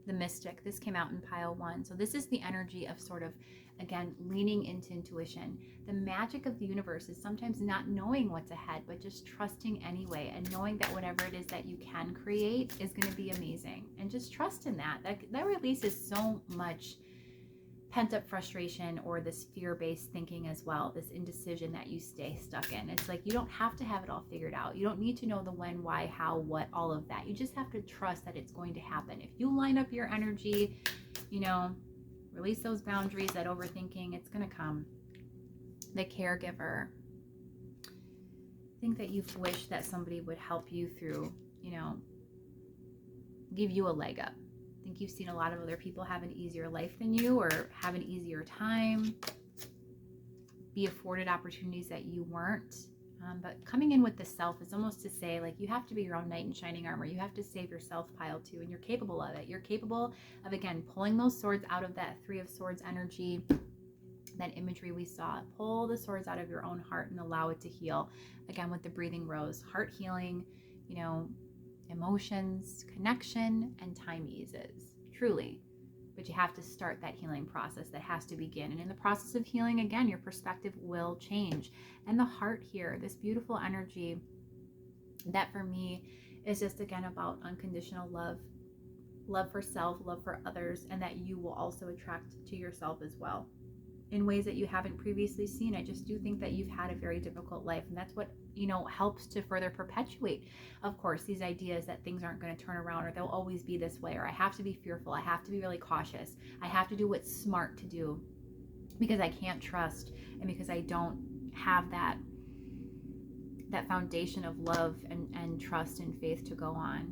The Mystic. This came out in pile 1. So this is the energy of sort of, again, leaning into intuition. The magic of the universe is sometimes not knowing what's ahead, but just trusting anyway, and knowing that whatever it is that you can create is going to be amazing. And just trust in that. That releases so much pent-up frustration, or this fear-based thinking as well, this indecision that you stay stuck in. It's like you don't have to have it all figured out. You don't need to know the when, why, how, what, all of that. You just have to trust that it's going to happen. If you line up your energy, you know, release those boundaries, that overthinking, it's going to come. The Caregiver. I think that you've wished that somebody would help you through, you know, give you a leg up. I think you've seen a lot of other people have an easier life than you, or have an easier time, be afforded opportunities that you weren't. But coming in with the Self is almost to say, like, you have to be your own knight in shining armor. You have to save yourself, pile 2, and you're capable of it. You're capable of, again, pulling those swords out of that 3 of Swords energy, that imagery we saw. Pull the swords out of your own heart and allow it to heal. Again, with the breathing rose, heart healing, you know, emotions, connection, and time eases, truly. But you have to start that healing process. That has to begin. And in the process of healing, again, your perspective will change. And the heart here, this beautiful energy that for me is just, again, about unconditional love, love for self, love for others, and that you will also attract to yourself as well in ways that you haven't previously seen. I just do think that you've had a very difficult life, and that's what, you know, helps to further perpetuate, of course, these ideas that things aren't going to turn around, or they'll always be this way, or I have to be fearful, I have to be really cautious, I have to do what's smart to do because I can't trust, and because I don't have that foundation of love and trust and faith to go on,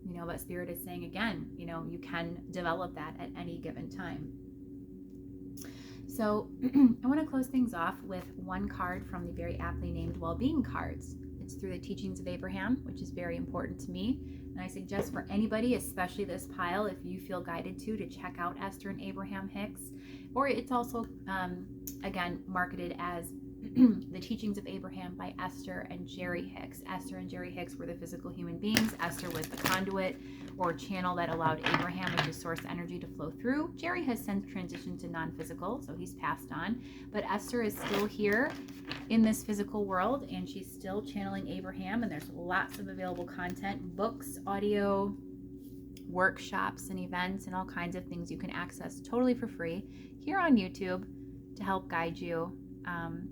you know. But Spirit is saying, again, you know, you can develop that at any given time. So I want to close things off with one card from the very aptly named Well-Being cards. It's through the teachings of Abraham, which is very important to me. And I suggest for anybody, especially this pile, if you feel guided to check out Esther and Abraham Hicks. Or it's also, again, marketed as The Teachings of Abraham by Esther and Jerry Hicks. Esther and Jerry Hicks were the physical human beings. Esther was the conduit or channel that allowed Abraham, which is source energy, to flow through. Jerry has since transitioned to non-physical, so he's passed on. But Esther is still here in this physical world, and she's still channeling Abraham, and there's lots of available content, books, audio, workshops, and events, and all kinds of things you can access totally for free here on YouTube to help guide you.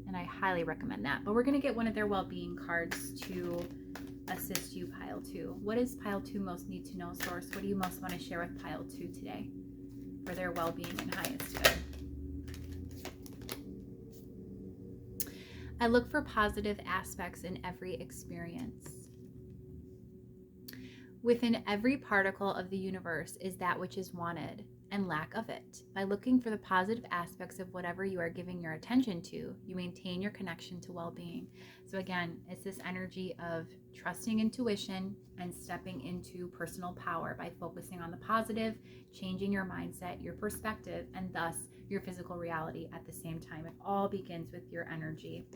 And I highly recommend that. But we're going to get one of their well-being cards to assist you, Pile 2. What does Pile 2 most need to know, Source? What do you most want to share with Pile 2 today for their well-being and highest good? I look for positive aspects in every experience. Within every particle of the universe is that which is wanted and lack of it. By looking for the positive aspects of whatever you are giving your attention to, you maintain your connection to well-being. So again, it's this energy of trusting intuition and stepping into personal power by focusing on the positive, changing your mindset, your perspective, and thus your physical reality at the same time. It all begins with your energy.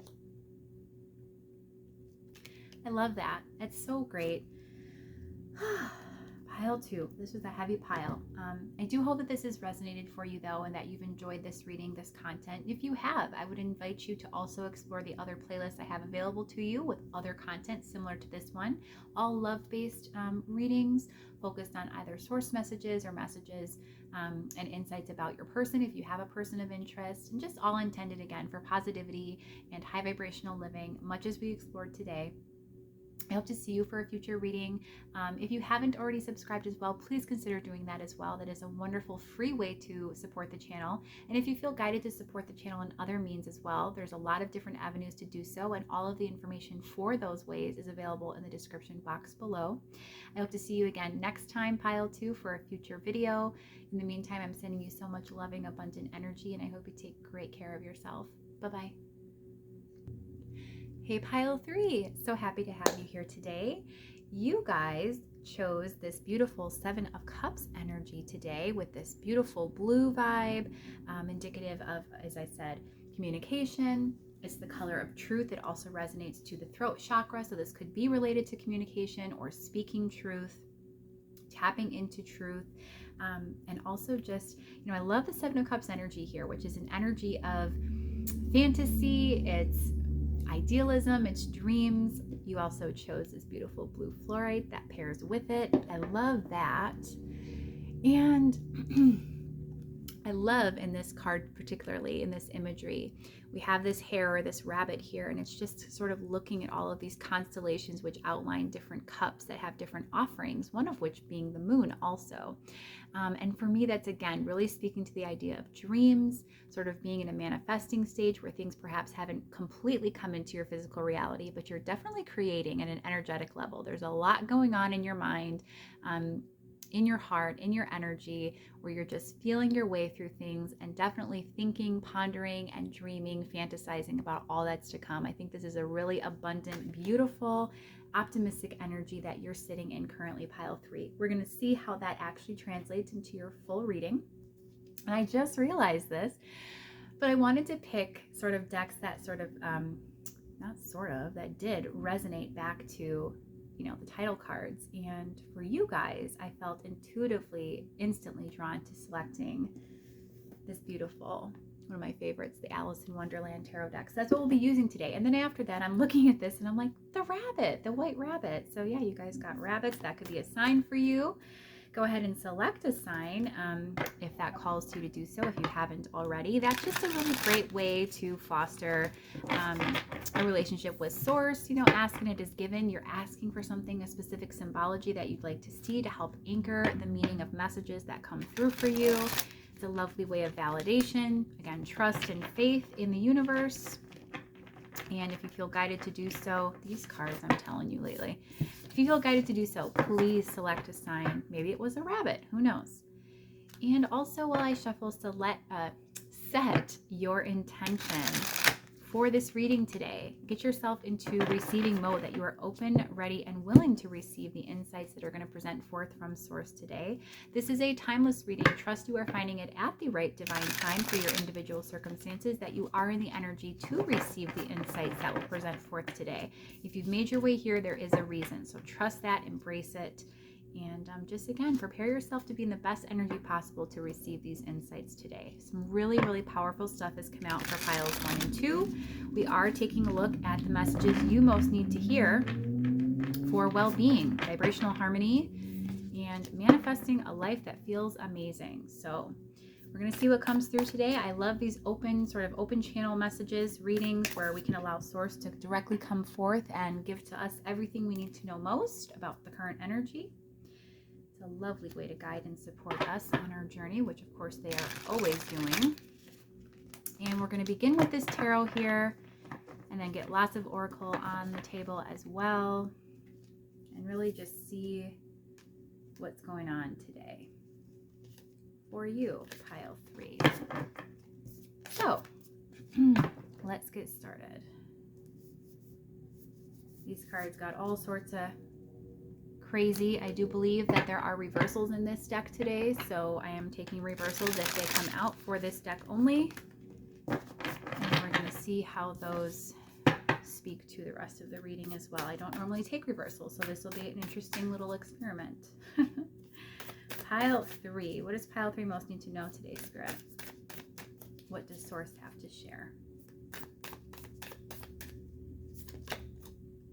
I love that. It's so great. Pile 2. This was a heavy pile. I do hope that this has resonated for you, though, and that you've enjoyed this reading, this content. If you have, I would invite you to also explore the other playlists I have available to you with other content similar to this one. All love-based readings focused on either source messages or messages and insights about your person if you have a person of interest, and just all intended, again, for positivity and high vibrational living, much as we explored today. I hope to see you for a future reading. If you haven't already subscribed as well, please consider doing that as well. That is a wonderful free way to support the channel. And if you feel guided to support the channel in other means as well, there's a lot of different avenues to do so, and all of the information for those ways is available in the description box below. I hope to see you again next time, Pile 2, for a future video. In the meantime, I'm sending you so much loving, abundant energy, and I hope you take great care of yourself. Bye-bye. Hey, Pile 3, so happy to have you here today. You guys chose this beautiful 7 of Cups energy today with this beautiful blue vibe, indicative of, as I said, communication. It's the color of truth. It also resonates to the throat chakra, so this could be related to communication or speaking truth, tapping into truth, and also just, I love the 7 of Cups energy here, which is an energy of fantasy. It's idealism, it's dreams. You also chose this beautiful blue fluorite that pairs with it. I love that. And I love in this card, particularly in this imagery, we have this hare or this rabbit here, and it's just sort of looking at all of these constellations which outline different cups that have different offerings, one of which being the moon also. And for me, that's again really speaking to the idea of dreams, sort of being in a manifesting stage where things perhaps haven't completely come into your physical reality, but you're definitely creating at an energetic level. There's a lot going on in your mind, in your heart, in your energy, where you're just feeling your way through things and definitely thinking, pondering, and dreaming, fantasizing about all that's to come. I think this is a really abundant, beautiful, optimistic energy that you're sitting in currently, Pile 3. We're going to see how that actually translates into your full reading. And I just realized this, but I wanted to pick sort of decks that that did resonate back to the title cards. And for you guys, I felt intuitively, instantly drawn to selecting this beautiful, one of my favorites, the Alice in Wonderland tarot deck. So that's what we'll be using today. And then after that, I'm looking at this and I'm like, the rabbit, the white rabbit. So yeah, you guys got rabbits. That could be a sign for you. Go ahead and select a sign if that calls to you to do so, if you haven't already. That's just a really great way to foster a relationship with Source. Asking it is given. You're asking for something, a specific symbology that you'd like to see to help anchor the meaning of messages that come through for you. It's a lovely way of validation. Again, trust and faith in the universe. And if you feel guided to do so, these cards, I'm telling you lately, if you feel guided to do so, please select a sign. Maybe it was a rabbit, who knows? And also, while I shuffle, set your intention for this reading today. Get yourself into receiving mode, that you are open, ready, and willing to receive the insights that are going to present forth from Source today. This is a timeless reading. Trust you are finding it at the right divine time for your individual circumstances, that you are in the energy to receive the insights that will present forth today. If you've made your way here, there is a reason. So trust that, embrace it. And just again, prepare yourself to be in the best energy possible to receive these insights today. Some really, really powerful stuff has come out for piles 1 and 2. We are taking a look at the messages you most need to hear for well-being, vibrational harmony, and manifesting a life that feels amazing. So we're going to see what comes through today. I love these open channel messages, readings where we can allow Source to directly come forth and give to us everything we need to know most about the current energy. It's a lovely way to guide and support us on our journey, which of course they are always doing. And we're going to begin with this tarot here, and then get lots of oracle on the table as well, and really just see what's going on today for you, pile 3. So let's get started. These cards got all sorts of crazy. I do believe that there are reversals in this deck today, so I am taking reversals if they come out for this deck only. And we're going to see how those speak to the rest of the reading as well. I don't normally take reversals, so this will be an interesting little experiment. Pile 3. What does pile 3 most need to know today, Spirit? What does Source have to share?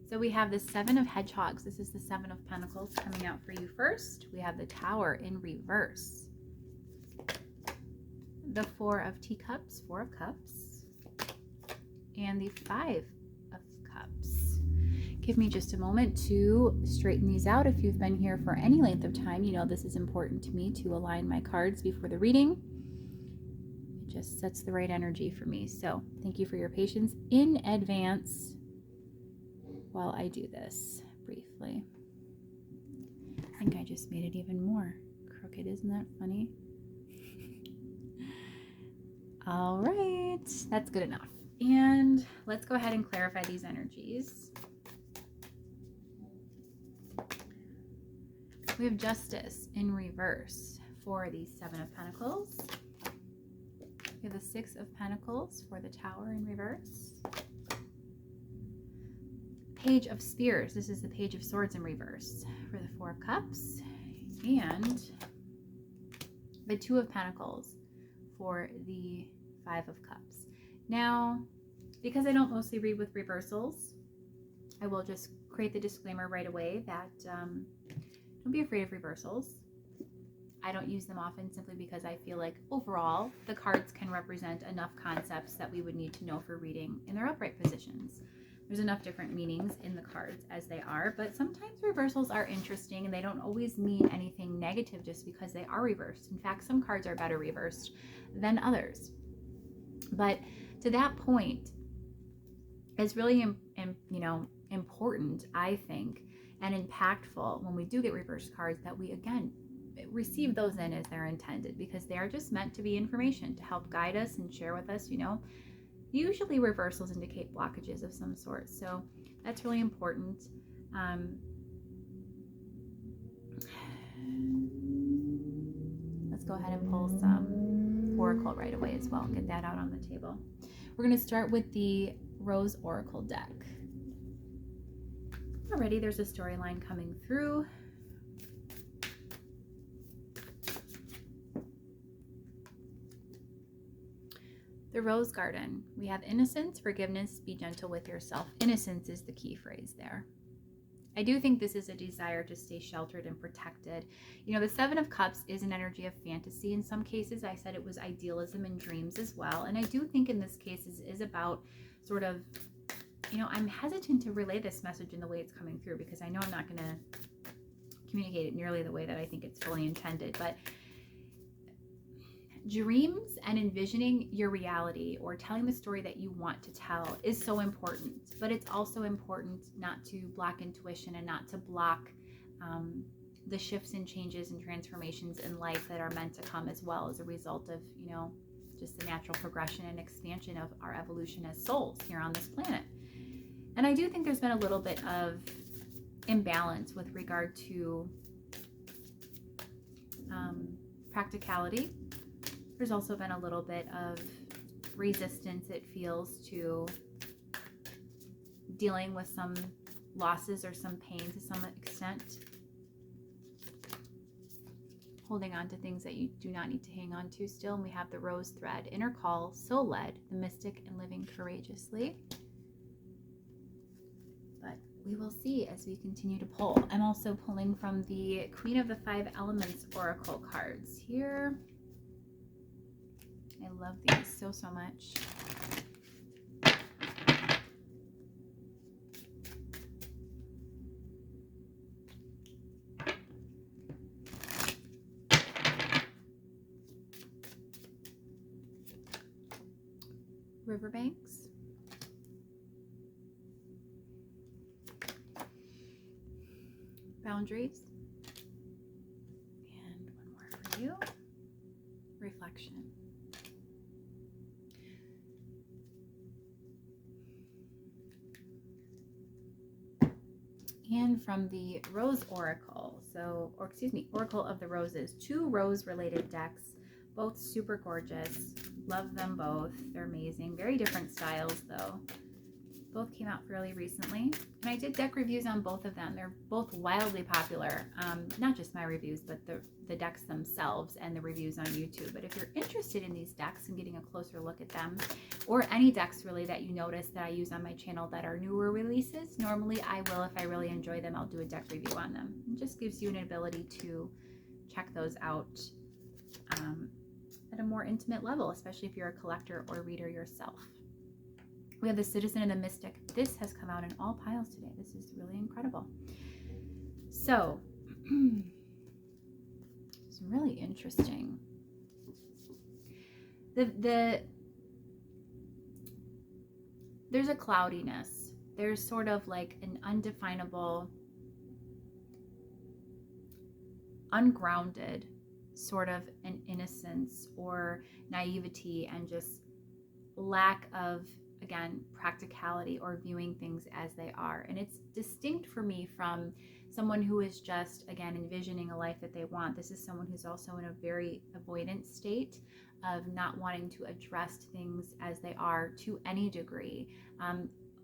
So we have the 7 of Hedgehogs. This is the 7 of Pentacles coming out for you first. We have the Tower in reverse. The 4 of Teacups, 4 of Cups. And the 5 of Cups. Give me just a moment to straighten these out. If you've been here for any length of time, you know this is important to me to align my cards before the reading. It just sets the right energy for me. So thank you for your patience in advance while I do this briefly. I think I just made it even more crooked. Isn't that funny? All right, that's good enough. And let's go ahead and clarify these energies. We have Justice in reverse for the 7 of Pentacles. We have the 6 of Pentacles for the Tower in reverse. Page of Spears. This is the Page of Swords in reverse for the 4 of Cups. And the 2 of Pentacles for the 5 of Cups. Now, because I don't mostly read with reversals, I will just create the disclaimer right away that don't be afraid of reversals. I don't use them often simply because I feel like overall the cards can represent enough concepts that we would need to know for reading in their upright positions. There's enough different meanings in the cards as they are, but sometimes reversals are interesting and they don't always mean anything negative just because they are reversed. In fact, some cards are better reversed than others. But to that point, it's really important, I think, and impactful when we do get reversed cards that we, again, receive those in as they're intended, because they are just meant to be information to help guide us and share with us, Usually reversals indicate blockages of some sort, so that's really important. Let's go ahead and pull some Oracle right away as well. Get that out on the table. We're going to start with the Rose Oracle deck. Already there's a storyline coming through. The Rose Garden. We have innocence, forgiveness, be gentle with yourself. Innocence is the key phrase there. I do think this is a desire to stay sheltered and protected. The 7 of Cups is an energy of fantasy. In some cases, I said it was idealism and dreams as well. And I do think in this case it is about sort of, I'm hesitant to relay this message in the way it's coming through because I know I'm not going to communicate it nearly the way that I think it's fully intended. But dreams and envisioning your reality or telling the story that you want to tell is so important, but it's also important not to block intuition and not to block the shifts and changes and transformations in life that are meant to come as well as a result of, just the natural progression and expansion of our evolution as souls here on this planet. And I do think there's been a little bit of imbalance with regard to practicality. There's also been a little bit of resistance, it feels, to dealing with some losses or some pain to some extent. Holding on to things that you do not need to hang on to still. And we have the rose thread, inner call, soul led, the mystic, and living courageously. But we will see as we continue to pull. I'm also pulling from the Queen of the Five Elements Oracle cards here. I love these so much. Riverbanks. Boundaries. And one more for you. Reflection. And from the Rose Oracle, Oracle of the Roses, 2 rose-related decks, both super gorgeous. Love them both. They're amazing. Very different styles, though. Both came out fairly recently. And I did deck reviews on both of them. They're both wildly popular. Not just my reviews, but the decks themselves and the reviews on YouTube. But if you're interested in these decks and getting a closer look at them, or any decks really that you notice that I use on my channel that are newer releases, normally I will, if I really enjoy them, I'll do a deck review on them. It just gives you an ability to check those out at a more intimate level, especially if you're a collector or reader yourself. We have the Citizen and the Mystic. This has come out in all piles today. This is really incredible. So, it's really interesting. There's a cloudiness. There's sort of like an undefinable, ungrounded sort of an innocence or naivety and just lack of, again, practicality or viewing things as they are. And it's distinct for me from someone who is just, again, envisioning a life that they want. This is someone who's also in a very avoidant state of not wanting to address things as they are to any degree,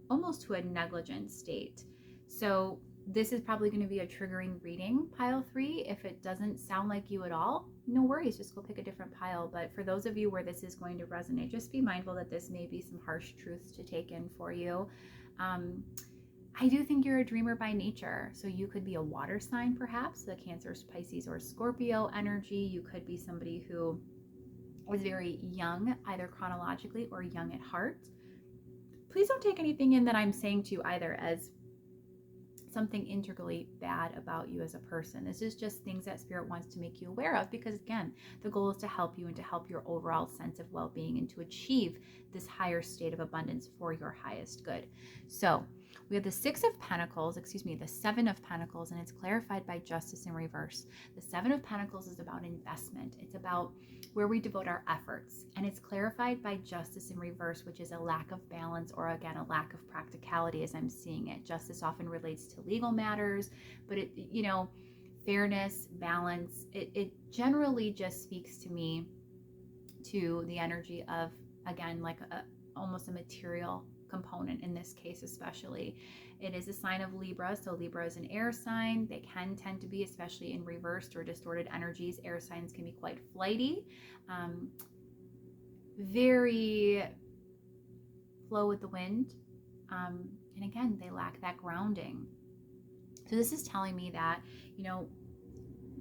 almost to a negligent state. So this is probably going to be a triggering reading, pile 3. If it doesn't sound like you at all, no worries, just go pick a different pile. But for those of you where this is going to resonate, just be mindful that this may be some harsh truths to take in for you. I do think you're a dreamer by nature. So you could be a water sign, perhaps, the Cancer, Pisces, or Scorpio energy. You could be somebody who is very young, either chronologically or young at heart. Please don't take anything in that I'm saying to you either as something integrally bad about you as a person. This is just things that Spirit wants to make you aware of, because again, the goal is to help you and to help your overall sense of well-being and to achieve this higher state of abundance for your highest good. So we have the 6 of Pentacles, the 7 of Pentacles, and it's clarified by Justice in reverse. The 7 of Pentacles is about investment. It's about where we devote our efforts. And it's clarified by Justice in reverse, which is a lack of balance, or again, a lack of practicality as I'm seeing it. Justice often relates to legal matters, but it, fairness, balance, it generally just speaks to me to the energy of, again, like almost a material component in this case. Especially it is a sign of Libra, so Libra is an air sign. They can tend to be, especially in reversed or distorted energies, air signs can be quite flighty, very flow with the wind, and again, they lack that grounding. So this is telling me that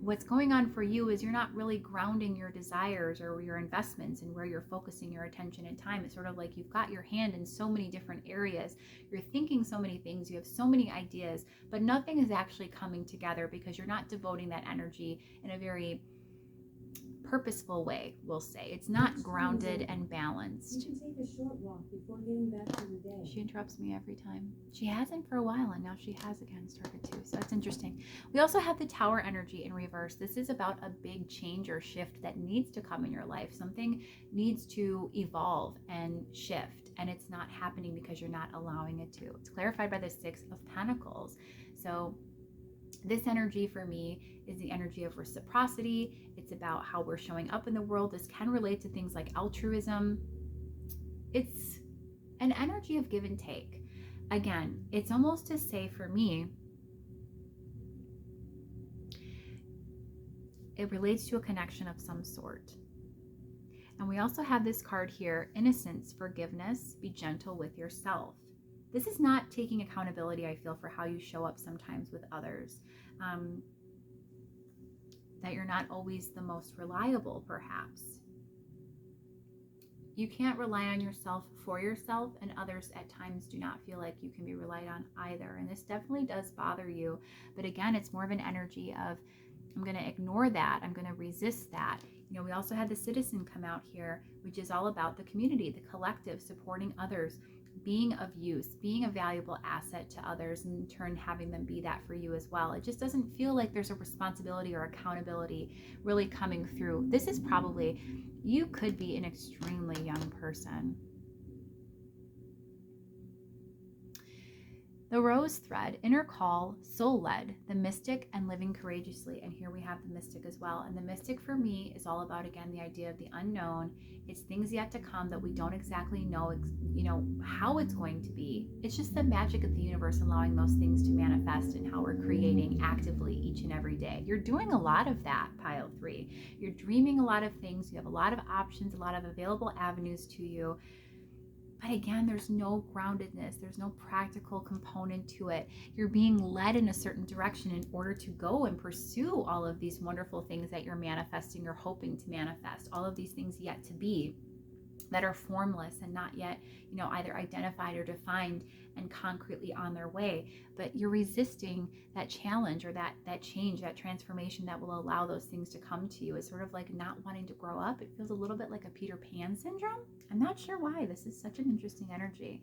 what's going on for you is you're not really grounding your desires or your investments and where you're focusing your attention and time. It's sort of like you've got your hand in so many different areas. You're thinking so many things. You have so many ideas, but nothing is actually coming together because you're not devoting that energy in a very purposeful way, we'll say. It's not grounded and You balanced. can take a short walk before getting back to your day. She interrupts me every time. She hasn't for a while, and now she has again started to. So it's interesting. We also have the Tower energy in reverse. This is about a big change or shift that needs to come in your life. Something needs to evolve and shift, and it's not happening because you're not allowing it to. It's clarified by the Six of Pentacles. So this energy for me is the energy of reciprocity. It's about how we're showing up in the world. This can relate to things like altruism. It's an energy of give and take. Again, it's almost to say for me, it relates to a connection of some sort. And we also have this card here, innocence, forgiveness, be gentle with yourself. This is not taking accountability, I feel, for how you show up sometimes with others. That you're not always the most reliable, perhaps. You can't rely on yourself for yourself, and others at times do not feel like you can be relied on either. And this definitely does bother you. But again, it's more of an energy of, I'm going to ignore that. I'm going to resist that. You know, we also had the Citizen come out here, which is all about the community, the collective, supporting others, being of use, being a valuable asset to others, and in turn having them be that for you as well. It just doesn't feel like there's a responsibility or accountability really coming through. This is probably, you could be an extremely young person. The Rose Thread, Inner Call, Soul Led, the Mystic, and Living Courageously. And here we have the Mystic as well. And the Mystic for me is all about, again, the idea of the unknown. It's things yet to come that we don't exactly know, how it's going to be. It's just the magic of the universe allowing those things to manifest and how we're creating actively each and every day. You're doing a lot of that, Pile 3. You're dreaming a lot of things. You have a lot of options, a lot of available avenues to you. But again, there's no groundedness. There's no practical component to it. You're being led in a certain direction in order to go and pursue all of these wonderful things that you're manifesting or hoping to manifest. All of these things yet to be that are formless and not yet, either identified or defined and concretely on their way. But you're resisting that challenge or that change, that transformation that will allow those things to come to you. It's sort of like not wanting to grow up. It feels a little bit like a Peter Pan syndrome. I'm not sure why. This is such an interesting energy.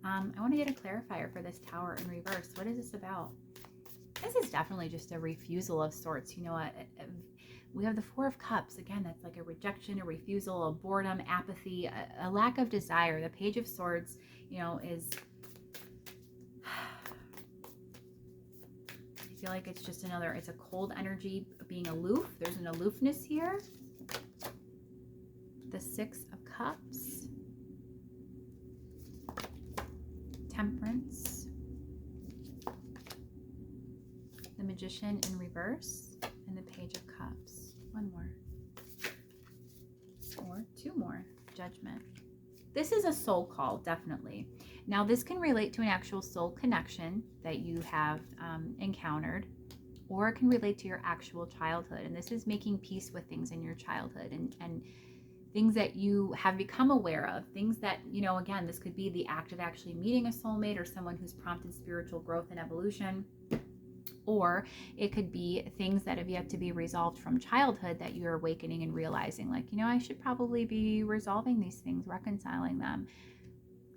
I want to get a clarifier for this Tower in reverse. What is this about? This is definitely just a refusal of sorts. We have the Four of Cups. Again, that's like a rejection, a refusal, a boredom, apathy, a lack of desire. The Page of Swords, is... I feel like it's just it's a cold energy, being aloof. There's an aloofness here. The Six of Cups. Temperance. The Magician in reverse. And the Page of Cups. One more. Or two more. Judgment. This is a soul call, definitely. Now, this can relate to an actual soul connection that you have encountered, or it can relate to your actual childhood. And this is making peace with things in your childhood and things that you have become aware of, things that, again, this could be the act of actually meeting a soulmate or someone who's prompted spiritual growth and evolution. Or it could be things that have yet to be resolved from childhood that you're awakening and realizing, like, I should probably be resolving these things, reconciling them,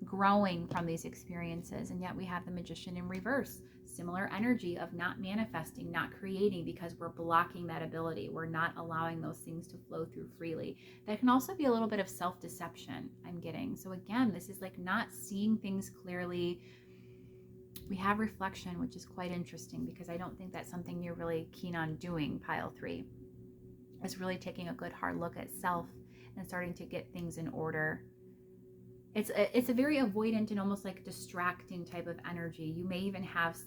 growing from these experiences. And yet we have the Magician in reverse. Similar energy of not manifesting, not creating, because we're blocking that ability. We're not allowing those things to flow through freely. That can also be a little bit of self-deception, I'm getting. So again, this is like not seeing things clearly. We have reflection, which is quite interesting because I don't think that's something you're really keen on doing, Pile 3. It's really taking a good hard look at self and starting to get things in order. It's a very avoidant and almost like distracting type of energy. You may even have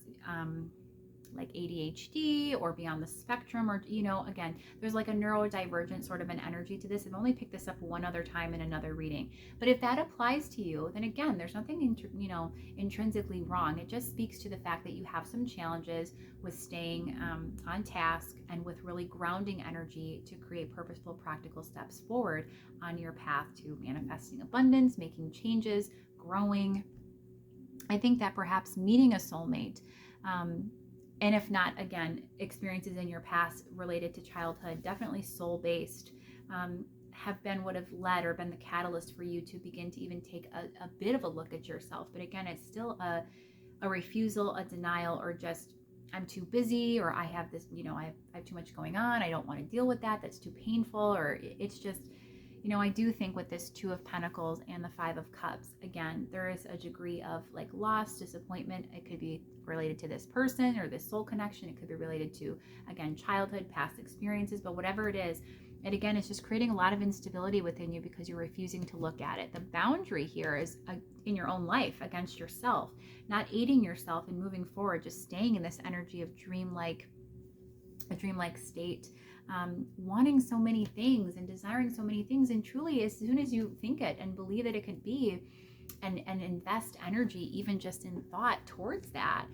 like ADHD or be on the spectrum, or again, there's like a neurodivergent sort of an energy to this. I've only picked this up one other time in another reading, but if that applies to you, then again, there's nothing intrinsically wrong. It just speaks to the fact that you have some challenges with staying on task and with really grounding energy to create purposeful, practical steps forward on your path to manifesting abundance, making changes, growing. I think that perhaps meeting a soulmate, and if not, again, experiences in your past related to childhood, definitely soul-based, have been what have led or been the catalyst for you to begin to even take a bit of a look at yourself. But again, it's still a refusal, a denial, or just, I'm too busy, or I have this, I have too much going on. I don't want to deal with that. That's too painful. Or it's just, I do think with this Two of Pentacles and the Five of Cups, again, there is a degree of like loss, disappointment. It could be related to this person or this soul connection. It could be related to, again, childhood, past experiences, but whatever it is, and again, it's just creating a lot of instability within you because you're refusing to look at it. The boundary here is in your own life against yourself, not aiding yourself and moving forward, just staying in this energy of a dreamlike state, wanting so many things and desiring so many things. And truly, as soon as you think it and believe that it could be, and invest energy, even just in thought towards that,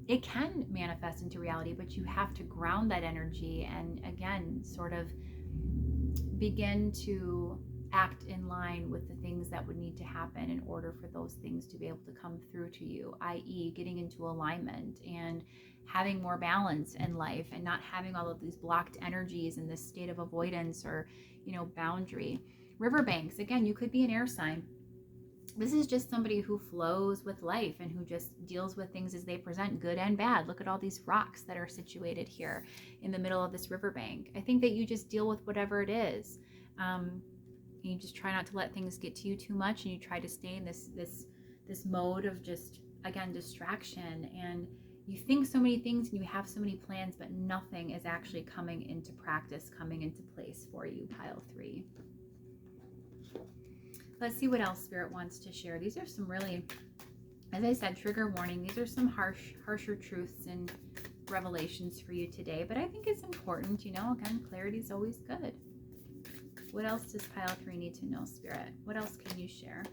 it can manifest into reality, but you have to ground that energy and again, sort of begin to act in line with the things that would need to happen in order for those things to be able to come through to you, i.e. getting into alignment and having more balance in life and not having all of these blocked energies in this state of avoidance or, boundary. Riverbanks, again, you could be an air sign. This is just somebody who flows with life and who just deals with things as they present, good and bad. Look at all these rocks that are situated here in the middle of this riverbank. I think that you just deal with whatever it is. You just try not to let things get to you too much, and you try to stay in this mode of just, again, distraction. And you think so many things and you have so many plans, but nothing is actually coming into practice, coming into place for you, pile 3. Let's see what else Spirit wants to share. These are some really, as I said, trigger warning. These are some harsher truths and revelations for you today. But I think it's important, again, clarity is always good. What else does pile 3 need to know, Spirit? What else can you share?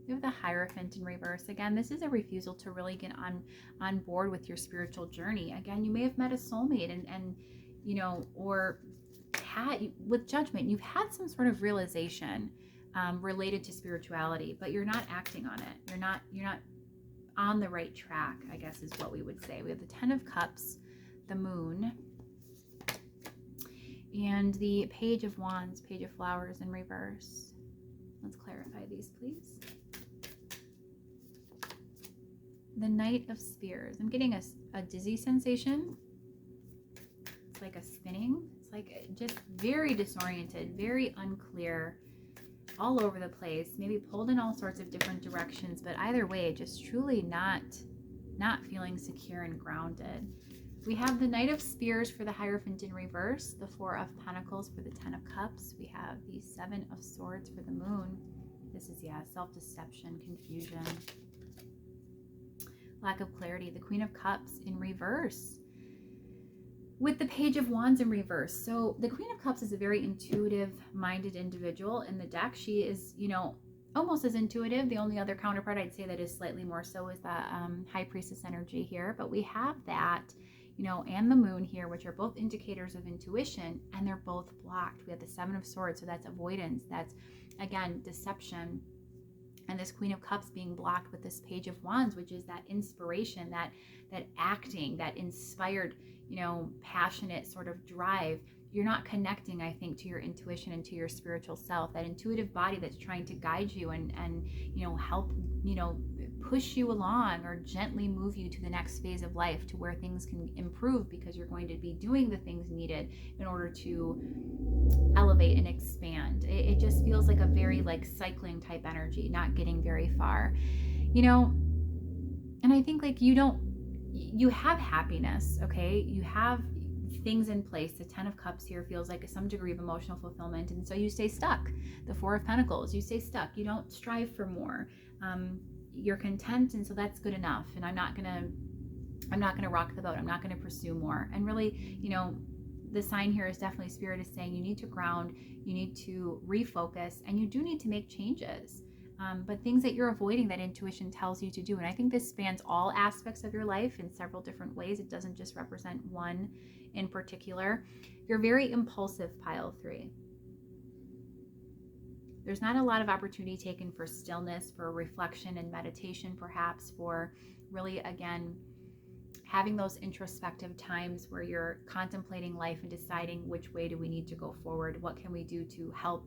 We have the Hierophant in reverse. Again, this is a refusal to really get on board with your spiritual journey. Again, you may have met a soulmate and or with judgment, you've had some sort of realization related to spirituality, but you're not acting on it. You're not on the right track, I guess is what we would say. We have the 10 of Cups, the Moon, and the Page of Wands, Page of Flowers in reverse. Let's clarify these, please. The Knight of Spears. I'm getting a dizzy sensation. It's like a spinning. It's like just very disoriented, very unclear, all over the place, maybe pulled in all sorts of different directions, but either way, just truly not feeling secure and grounded. We have the Knight of Spears for the Hierophant in reverse, the 4 of Pentacles for the 10 of Cups. We have the 7 of Swords for the Moon. This is, self-deception, confusion, lack of clarity. The Queen of Cups in reverse with the Page of Wands in reverse. So the Queen of Cups is a very intuitive-minded individual in the deck. She is, almost as intuitive. The only other counterpart I'd say that is slightly more so is the High Priestess energy here. But we have that, and the Moon here, which are both indicators of intuition, and they're both blocked. We have the 7 of Swords, so that's avoidance. That's, again, deception. And this Queen of Cups being blocked with this Page of Wands, which is that inspiration, that acting, that inspired, passionate sort of drive. You're not connecting, I think, to your intuition and to your spiritual self, that intuitive body that's trying to guide you and help, push you along or gently move you to the next phase of life to where things can improve, because you're going to be doing the things needed in order to elevate and expand. It just feels like a very cycling type energy, not getting very far, and I think you have happiness, okay? You have things in place. The 10 of Cups here feels like some degree of emotional fulfillment, and so you stay stuck. The 4 of Pentacles, you stay stuck. You don't strive for more. You're content, and so that's good enough. And I'm not gonna rock the boat. I'm not gonna pursue more. And really, the sign here is definitely Spirit is saying you need to ground, you need to refocus, and you do need to make changes. But things that you're avoiding, that intuition tells you to do. And I think this spans all aspects of your life in several different ways. It doesn't just represent one in particular. You're very impulsive, pile 3. There's not a lot of opportunity taken for stillness, for reflection and meditation, perhaps for really, again, having those introspective times where you're contemplating life and deciding which way do we need to go forward, what can we do to help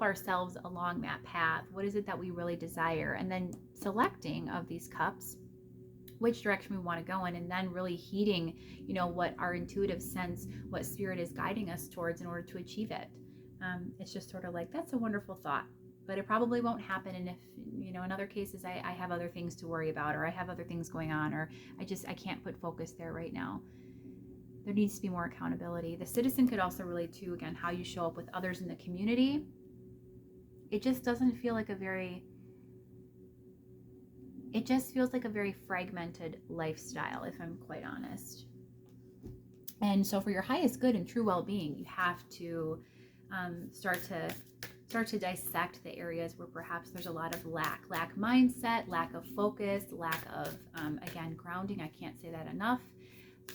ourselves along that path, what is it that we really desire, and then selecting of these cups which direction we want to go in, and then really heeding, you know, what our intuitive sense, what spirit is guiding us towards in order to achieve it. It's just sort of like, that's a wonderful thought, but it probably won't happen. And if, you know, in other cases, I have other things to worry about, or I have other things going on, or I can't put focus there right now. There needs to be more accountability. The citizen could also relate to, again, how you show up with others in the community. It just doesn't feel like it just feels like a very fragmented lifestyle, if I'm quite honest. And so for your highest good and true well-being, you have to start to dissect the areas where perhaps there's a lot of lack mindset, lack of focus, lack of, again, grounding. I can't say that enough.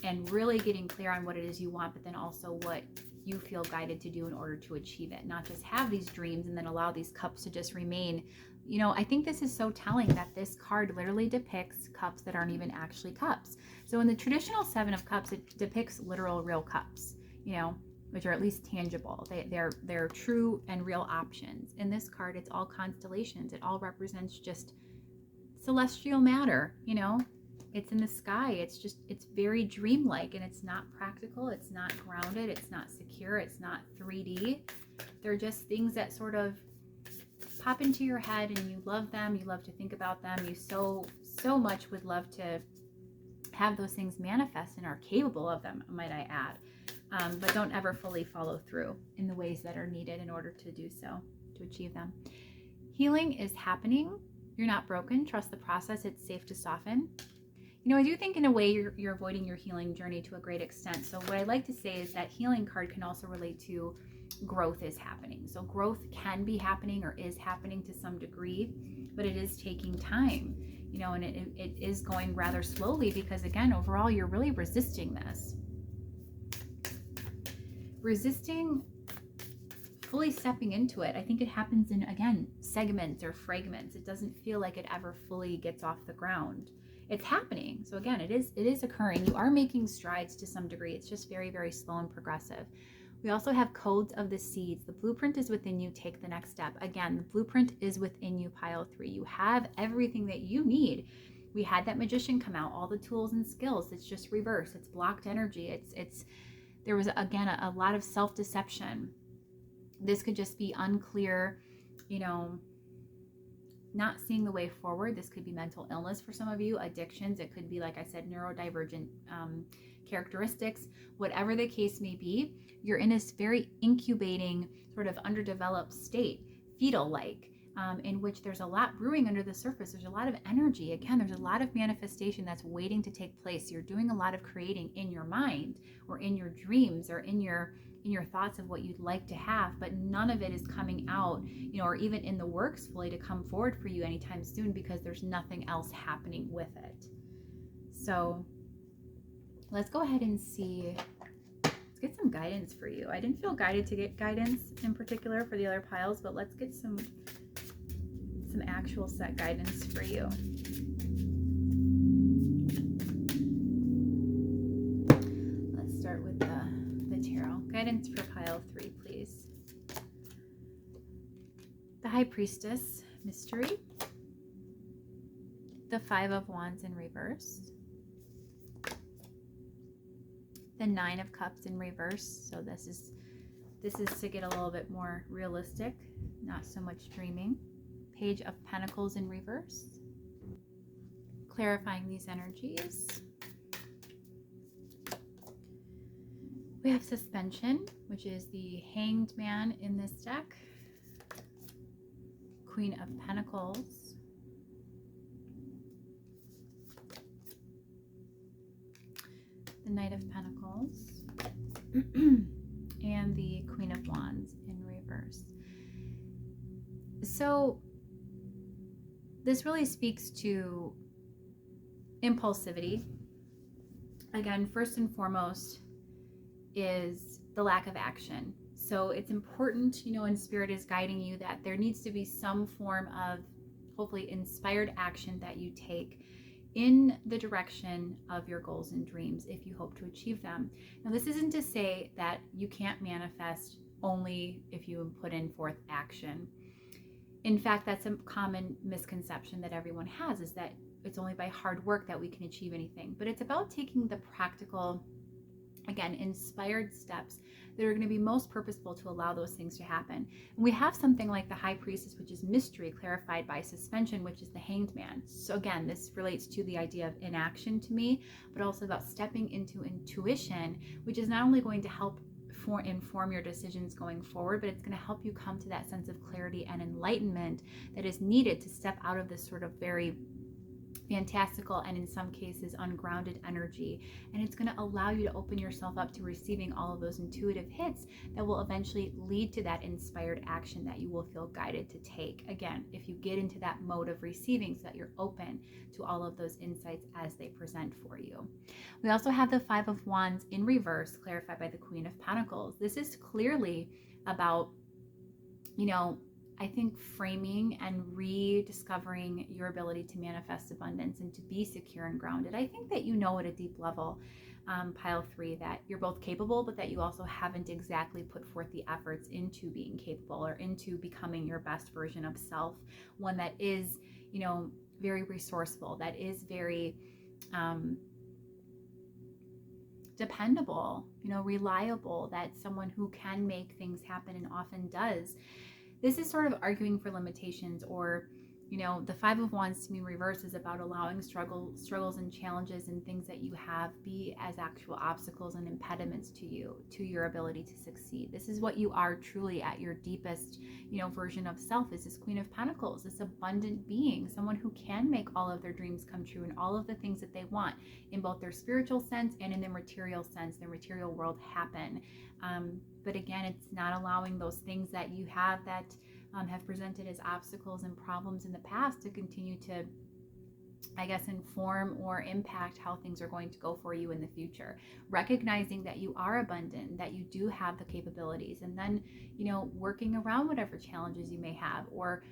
And really getting clear on what it is you want, but then also what you feel guided to do in order to achieve it. Not just have these dreams and then allow these cups to just remain. You know, I think this is so telling that this card literally depicts cups that aren't even actually cups. So in the traditional Seven of Cups, it depicts literal real cups, you know, which are at least tangible. They're true and real options. In this card, it's all constellations. It all represents just celestial matter, you know. It's in the sky. It's very dreamlike, and it's not practical. It's not grounded. It's not secure. It's not 3D. They're just things that sort of pop into your head, and you love them. You love to think about them. You so much would love to have those things manifest and are capable of them, might I add. But don't ever fully follow through in the ways that are needed in order to do so, to achieve them. Healing is happening. You're not broken. Trust the process. It's safe to soften. You know, I do think in a way you're avoiding your healing journey to a great extent. So what I like to say is that healing card can also relate to growth is happening. So growth can be happening or is happening to some degree, but it is taking time, you know, and it is going rather slowly because, again, overall, you're really resisting this. Resisting fully stepping into it. I think it happens in, again, segments or fragments. It doesn't feel like it ever fully gets off the ground. It's happening. So again, it is occurring. You are making strides to some degree. It's just very, very slow and progressive. We also have codes of the seeds. The blueprint is within you. Take the next step. Again, the blueprint is within you, pile 3. You have everything that you need. We had that magician come out, all the tools and skills. It's just reverse. It's blocked energy. There was, again, a lot of self-deception. This could just be unclear, you know, not seeing the way forward. This could be mental illness for some of you, addictions. It could be, like I said, neurodivergent characteristics. Whatever the case may be, you're in this very incubating, sort of underdeveloped state, fetal-like, in which there's a lot brewing under the surface. There's a lot of energy. Again, there's a lot of manifestation that's waiting to take place. You're doing a lot of creating in your mind or in your dreams or in your thoughts of what you'd like to have, but none of it is coming out, you know, or even in the works fully to come forward for you anytime soon because there's nothing else happening with it. So let's go ahead and see. Let's get some guidance for you. I didn't feel guided to get guidance in particular for the other piles, but let's get some actual set guidance for you. Let's start with the tarot. Guidance for pile 3, please. The High Priestess, mystery. The 5 of Wands in reverse. The 9 of Cups in reverse. So this is to get a little bit more realistic, not so much dreaming. Page of Pentacles in reverse. Clarifying these energies. We have Suspension, which is the Hanged Man in this deck. Queen of Pentacles. The Knight of Pentacles. And the Queen of Wands in reverse. So this really speaks to impulsivity. Again, first and foremost is the lack of action. So it's important, you know, and Spirit is guiding you that there needs to be some form of hopefully inspired action that you take in the direction of your goals and dreams if you hope to achieve them. Now, this isn't to say that you can't manifest only if you put in forth action. In fact, that's a common misconception that everyone has, is that it's only by hard work that we can achieve anything. But it's about taking the practical, again, inspired steps that are going to be most purposeful to allow those things to happen. And we have something like the High Priestess, which is mystery clarified by suspension, which is the Hanged Man. So again, this relates to the idea of inaction to me, but also about stepping into intuition, which is not only going to help inform your decisions going forward, but it's going to help you come to that sense of clarity and enlightenment that is needed to step out of this sort of very fantastical and in some cases ungrounded energy. And it's going to allow you to open yourself up to receiving all of those intuitive hits that will eventually lead to that inspired action that you will feel guided to take. Again, if you get into that mode of receiving, so that you're open to all of those insights as they present for you. We also have the Five of Wands in reverse, clarified by the Queen of Pentacles. This is clearly about, I think, framing and rediscovering your ability to manifest abundance and to be secure and grounded. I think that at a deep level, pile 3, that you're both capable, but that you also haven't exactly put forth the efforts into being capable or into becoming your best version of self. One that is, very resourceful, that is very dependable, reliable, that someone who can make things happen and often does. This is sort of arguing for limitations, or, the Five of Wands to me in reverse is about allowing struggles and challenges and things that you have be as actual obstacles and impediments to you, to your ability to succeed. This is what you are truly at your deepest, version of self, is this Queen of Pentacles, this abundant being, someone who can make all of their dreams come true and all of the things that they want in both their spiritual sense and in their material sense, their material world happen. But again, it's not allowing those things that you have that have presented as obstacles and problems in the past to continue to, inform or impact how things are going to go for you in the future. Recognizing that you are abundant, that you do have the capabilities, and then, working around whatever challenges you may have, or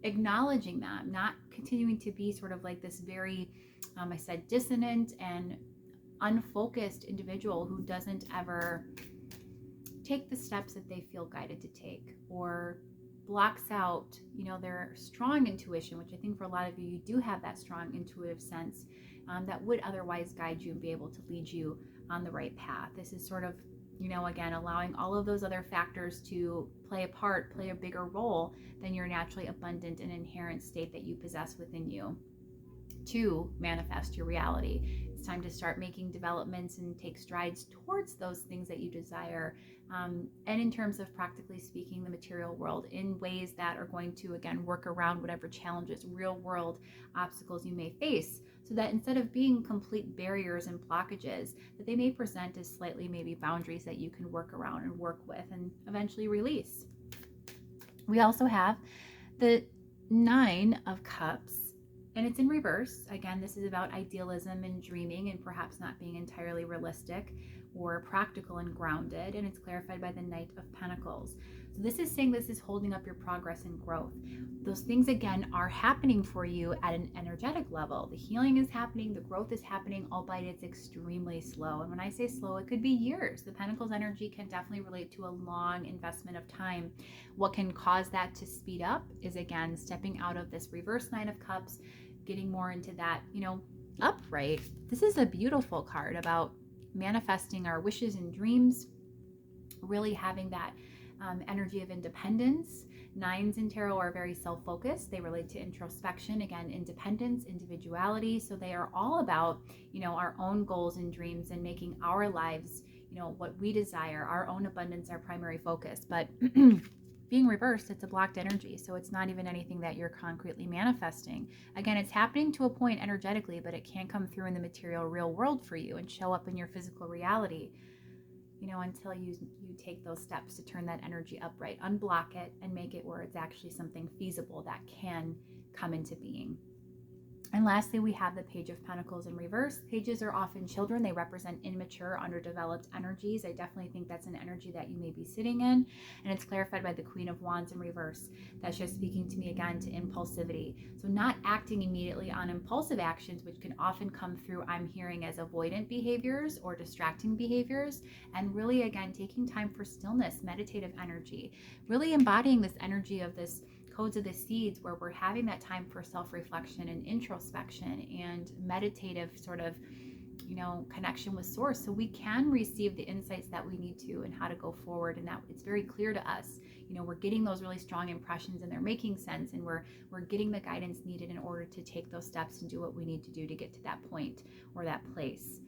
acknowledging them, not continuing to be sort of like this very, dissonant and unfocused individual who doesn't ever take the steps that they feel guided to take, or blocks out, their strong intuition, which I think for a lot of you do have that strong intuitive sense that would otherwise guide you and be able to lead you on the right path. This is sort of, again, allowing all of those other factors to play a bigger role than your naturally abundant and inherent state that you possess within you to manifest your reality. It's time to start making developments and take strides towards those things that you desire. And in terms of, practically speaking, the material world, in ways that are going to, again, work around whatever challenges, real world obstacles you may face, so that instead of being complete barriers and blockages, that they may present as slightly maybe boundaries that you can work around and work with and eventually release. We also have the Nine of Cups, and it's in reverse. Again, this is about idealism and dreaming and perhaps not being entirely realistic or practical and grounded, and it's clarified by the Knight of Pentacles. So this is saying this is holding up your progress and growth. Those things, again, are happening for you at an energetic level. The healing is happening, the growth is happening, albeit it's extremely slow. And when I say slow, it could be years. The Pentacles energy can definitely relate to a long investment of time. What can cause that to speed up is, again, stepping out of this reverse Nine of Cups, getting more into that, upright. This is a beautiful card about manifesting our wishes and dreams, really having that energy of independence. Nines in tarot are very self-focused. They relate to introspection, again, independence, individuality. So they are all about, our own goals and dreams and making our lives, what we desire, our own abundance, our primary focus. But being reversed, it's a blocked energy. So it's not even anything that you're concretely manifesting. Again, it's happening to a point energetically, but it can't come through in the material real world for you and show up in your physical reality, until you take those steps to turn that energy upright, unblock it, and make it where it's actually something feasible that can come into being. And lastly, we have the Page of Pentacles in reverse. Pages are often children. They represent immature, underdeveloped energies. I definitely think that's an energy that you may be sitting in. And it's clarified by the Queen of Wands in reverse. That's just speaking to me again to impulsivity. So not acting immediately on impulsive actions, which can often come through, I'm hearing, as avoidant behaviors or distracting behaviors. And really, again, taking time for stillness, meditative energy, really embodying this energy of this codes of the seeds, where we're having that time for self-reflection and introspection and meditative sort of, connection with source, so we can receive the insights that we need to and how to go forward, and that it's very clear to us. We're getting those really strong impressions and they're making sense, and we're getting the guidance needed in order to take those steps and do what we need to do to get to that point or that place.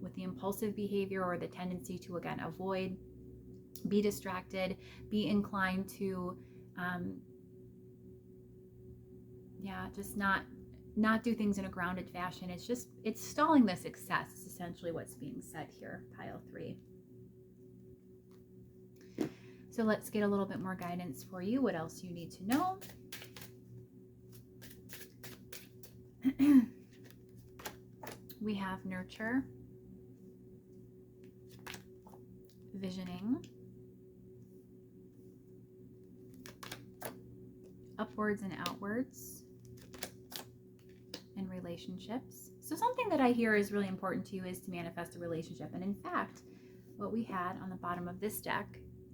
With the impulsive behavior or the tendency to, again, avoid, be distracted, be inclined to just not do things in a grounded fashion. It's stalling the success is essentially what's being said here, pile 3. So let's get a little bit more guidance for you. What else you need to know? We have nurture, visioning, upwards and outwards, and relationships. So something that I hear is really important to you is to manifest a relationship. And in fact, what we had on the bottom of this deck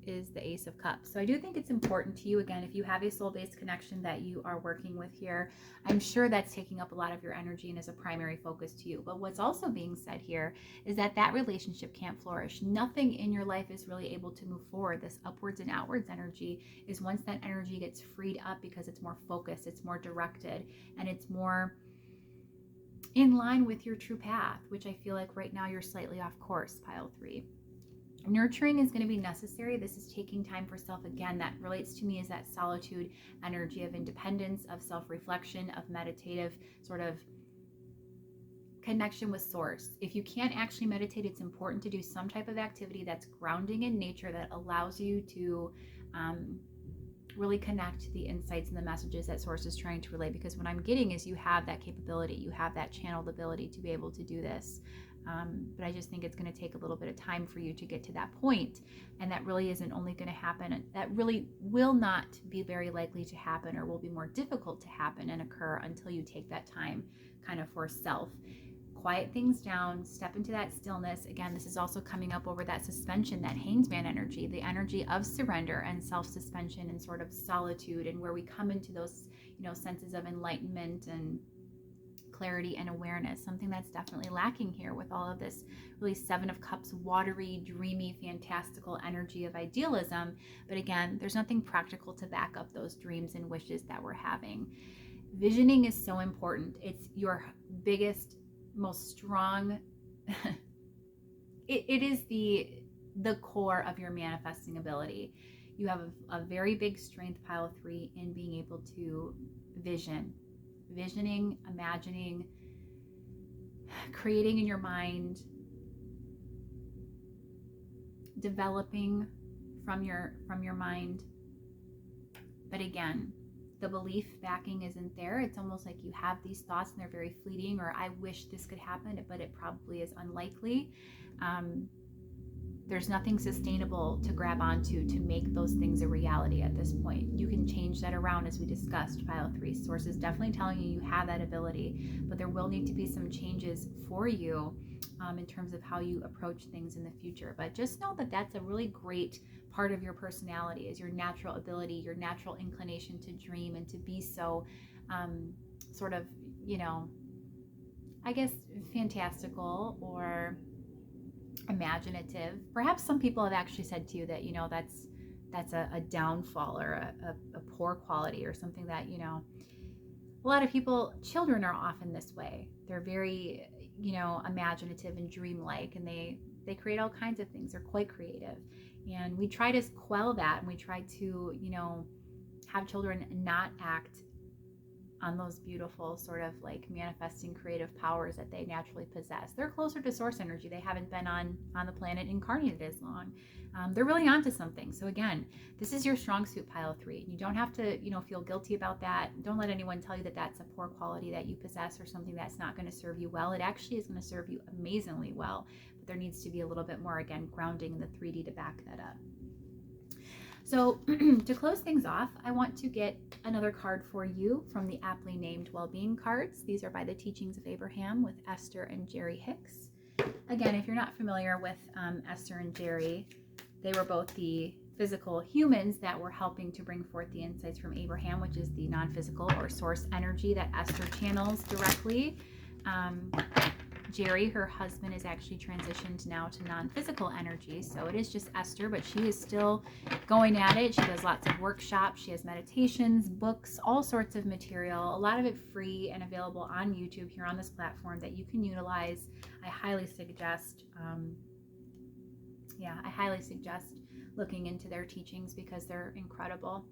is the Ace of Cups. So I do think it's important to you, again, if you have a soul-based connection that you are working with here, I'm sure that's taking up a lot of your energy and is a primary focus to you. But what's also being said here is that that relationship can't flourish. Nothing in your life is really able to move forward. This upwards and outwards energy is once that energy gets freed up, because it's more focused, it's more directed, and it's more in line with your true path, which I feel like right now you're slightly off course, pile 3. Nurturing is going to be necessary. This is taking time for self. Again, that relates to me as that solitude energy of independence, of self-reflection, of meditative sort of connection with source. If you can't actually meditate, it's important to do some type of activity that's grounding in nature, that allows you to really connect to the insights and the messages that source is trying to relay. Because what I'm getting is you have that capability, you have that channeled ability to be able to do this. But I just think it's going to take a little bit of time for you to get to that point. And that really isn't only going to happen. That really will not be very likely to happen, or will be more difficult to happen and occur until you take that time kind of for self. Quiet things down, step into that stillness. Again, this is also coming up over that suspension, that Hangman energy, the energy of surrender and self-suspension and sort of solitude, and where we come into those, senses of enlightenment and clarity and awareness, something that's definitely lacking here with all of this really 7 of Cups, watery, dreamy, fantastical energy of idealism. But again, there's nothing practical to back up those dreams and wishes that we're having. Visioning is so important. It's your biggest, most strong, it is the core of your manifesting ability. You have a very big strength, pile 3, in being able to visioning, imagining, creating in your mind, developing from your mind. But again, the belief backing isn't there. It's almost like you have these thoughts and they're very fleeting, or I wish this could happen, but it probably is unlikely. There's nothing sustainable to grab onto to make those things a reality at this point. You can change that around, as we discussed, pile 3. Source is definitely telling you you have that ability, but there will need to be some changes for you in terms of how you approach things in the future. But just know that that's a really great part of your personality, is your natural ability, your natural inclination to dream and to be so sort of, I guess, fantastical or imaginative. Perhaps some people have actually said to you that, that's a downfall or a poor quality, or something that, a lot of people, children are often this way. They're very, imaginative and dreamlike, and they create all kinds of things. They're quite creative. And we try to quell that, and we try to, have children not act on those beautiful sort of like manifesting creative powers that they naturally possess. They're closer to source energy. They haven't been on the planet incarnated as long. They're really onto something. So again, this is your strong suit, pile 3. You don't have to, feel guilty about that. Don't let anyone tell you that that's a poor quality that you possess or something that's not going to serve you well. It actually is going to serve you amazingly well. But there needs to be a little bit more, again, grounding in the 3D to back that up. So to close things off, I want to get another card for you from the aptly named Wellbeing cards. These are by the Teachings of Abraham with Esther and Jerry Hicks. Again, if you're not familiar with Esther and Jerry, they were both the physical humans that were helping to bring forth the insights from Abraham, which is the non-physical or source energy that Esther channels directly. Jerry, her husband, is actually transitioned now to non-physical energy. So it is just Esther, but she is still going at it. She does lots of workshops. She has meditations, books, all sorts of material, a lot of it free and available on YouTube here on this platform that you can utilize. I highly suggest, looking into their teachings because they're incredible.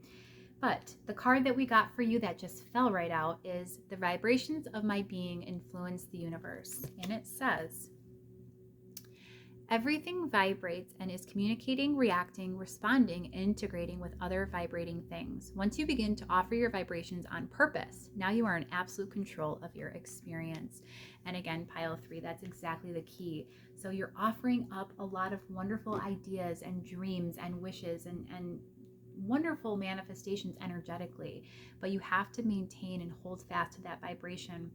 But the card that we got for you that just fell right out is the vibrations of my being influence the universe. And it says, everything vibrates and is communicating, reacting, responding, integrating with other vibrating things. Once you begin to offer your vibrations on purpose, now you are in absolute control of your experience. And again, pile 3, that's exactly the key. So you're offering up a lot of wonderful ideas and dreams and wishes and wonderful manifestations energetically, but you have to maintain and hold fast to that vibration.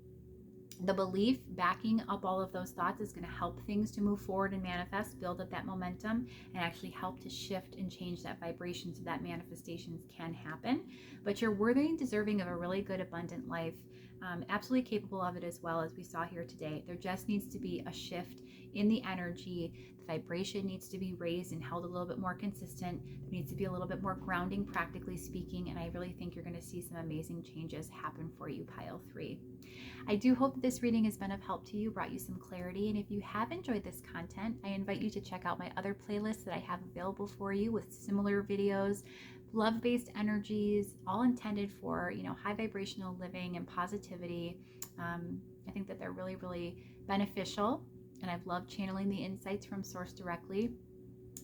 The belief backing up all of those thoughts is going to help things to move forward and manifest, build up that momentum, and actually help to shift and change that vibration so that manifestations can happen. But you're worthy and deserving of a really good, abundant life, absolutely capable of it as well, as we saw here today. There just needs to be a shift in the energy. The vibration needs to be raised and held a little bit more consistent. There needs to be a little bit more grounding, practically speaking, and I really think you're going to see some amazing changes happen for you, pile 3. I do hope that this reading has been of help to you, brought you some clarity, and if you have enjoyed this content, I invite you to check out my other playlists that I have available for you with similar videos, love-based energies, all intended for, high vibrational living and positivity. I think that they're really, really beneficial, and I've loved channeling the insights from source directly.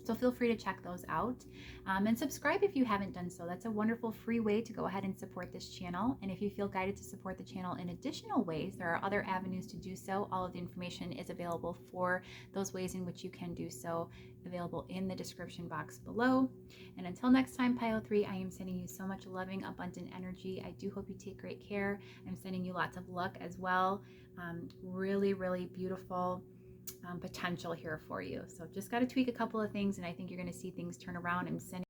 So feel free to check those out and subscribe if you haven't done so. That's a wonderful free way to go ahead and support this channel. And if you feel guided to support the channel in additional ways, there are other avenues to do so. All of the information is available for those ways in which you can do so, available in the description box below. And until next time, pile 3, I am sending you so much loving, abundant energy. I do hope you take great care. I'm sending you lots of luck as well. Really, really beautiful potential here for you. So just got to tweak a couple of things, and I think you're going to see things turn around. I'm sending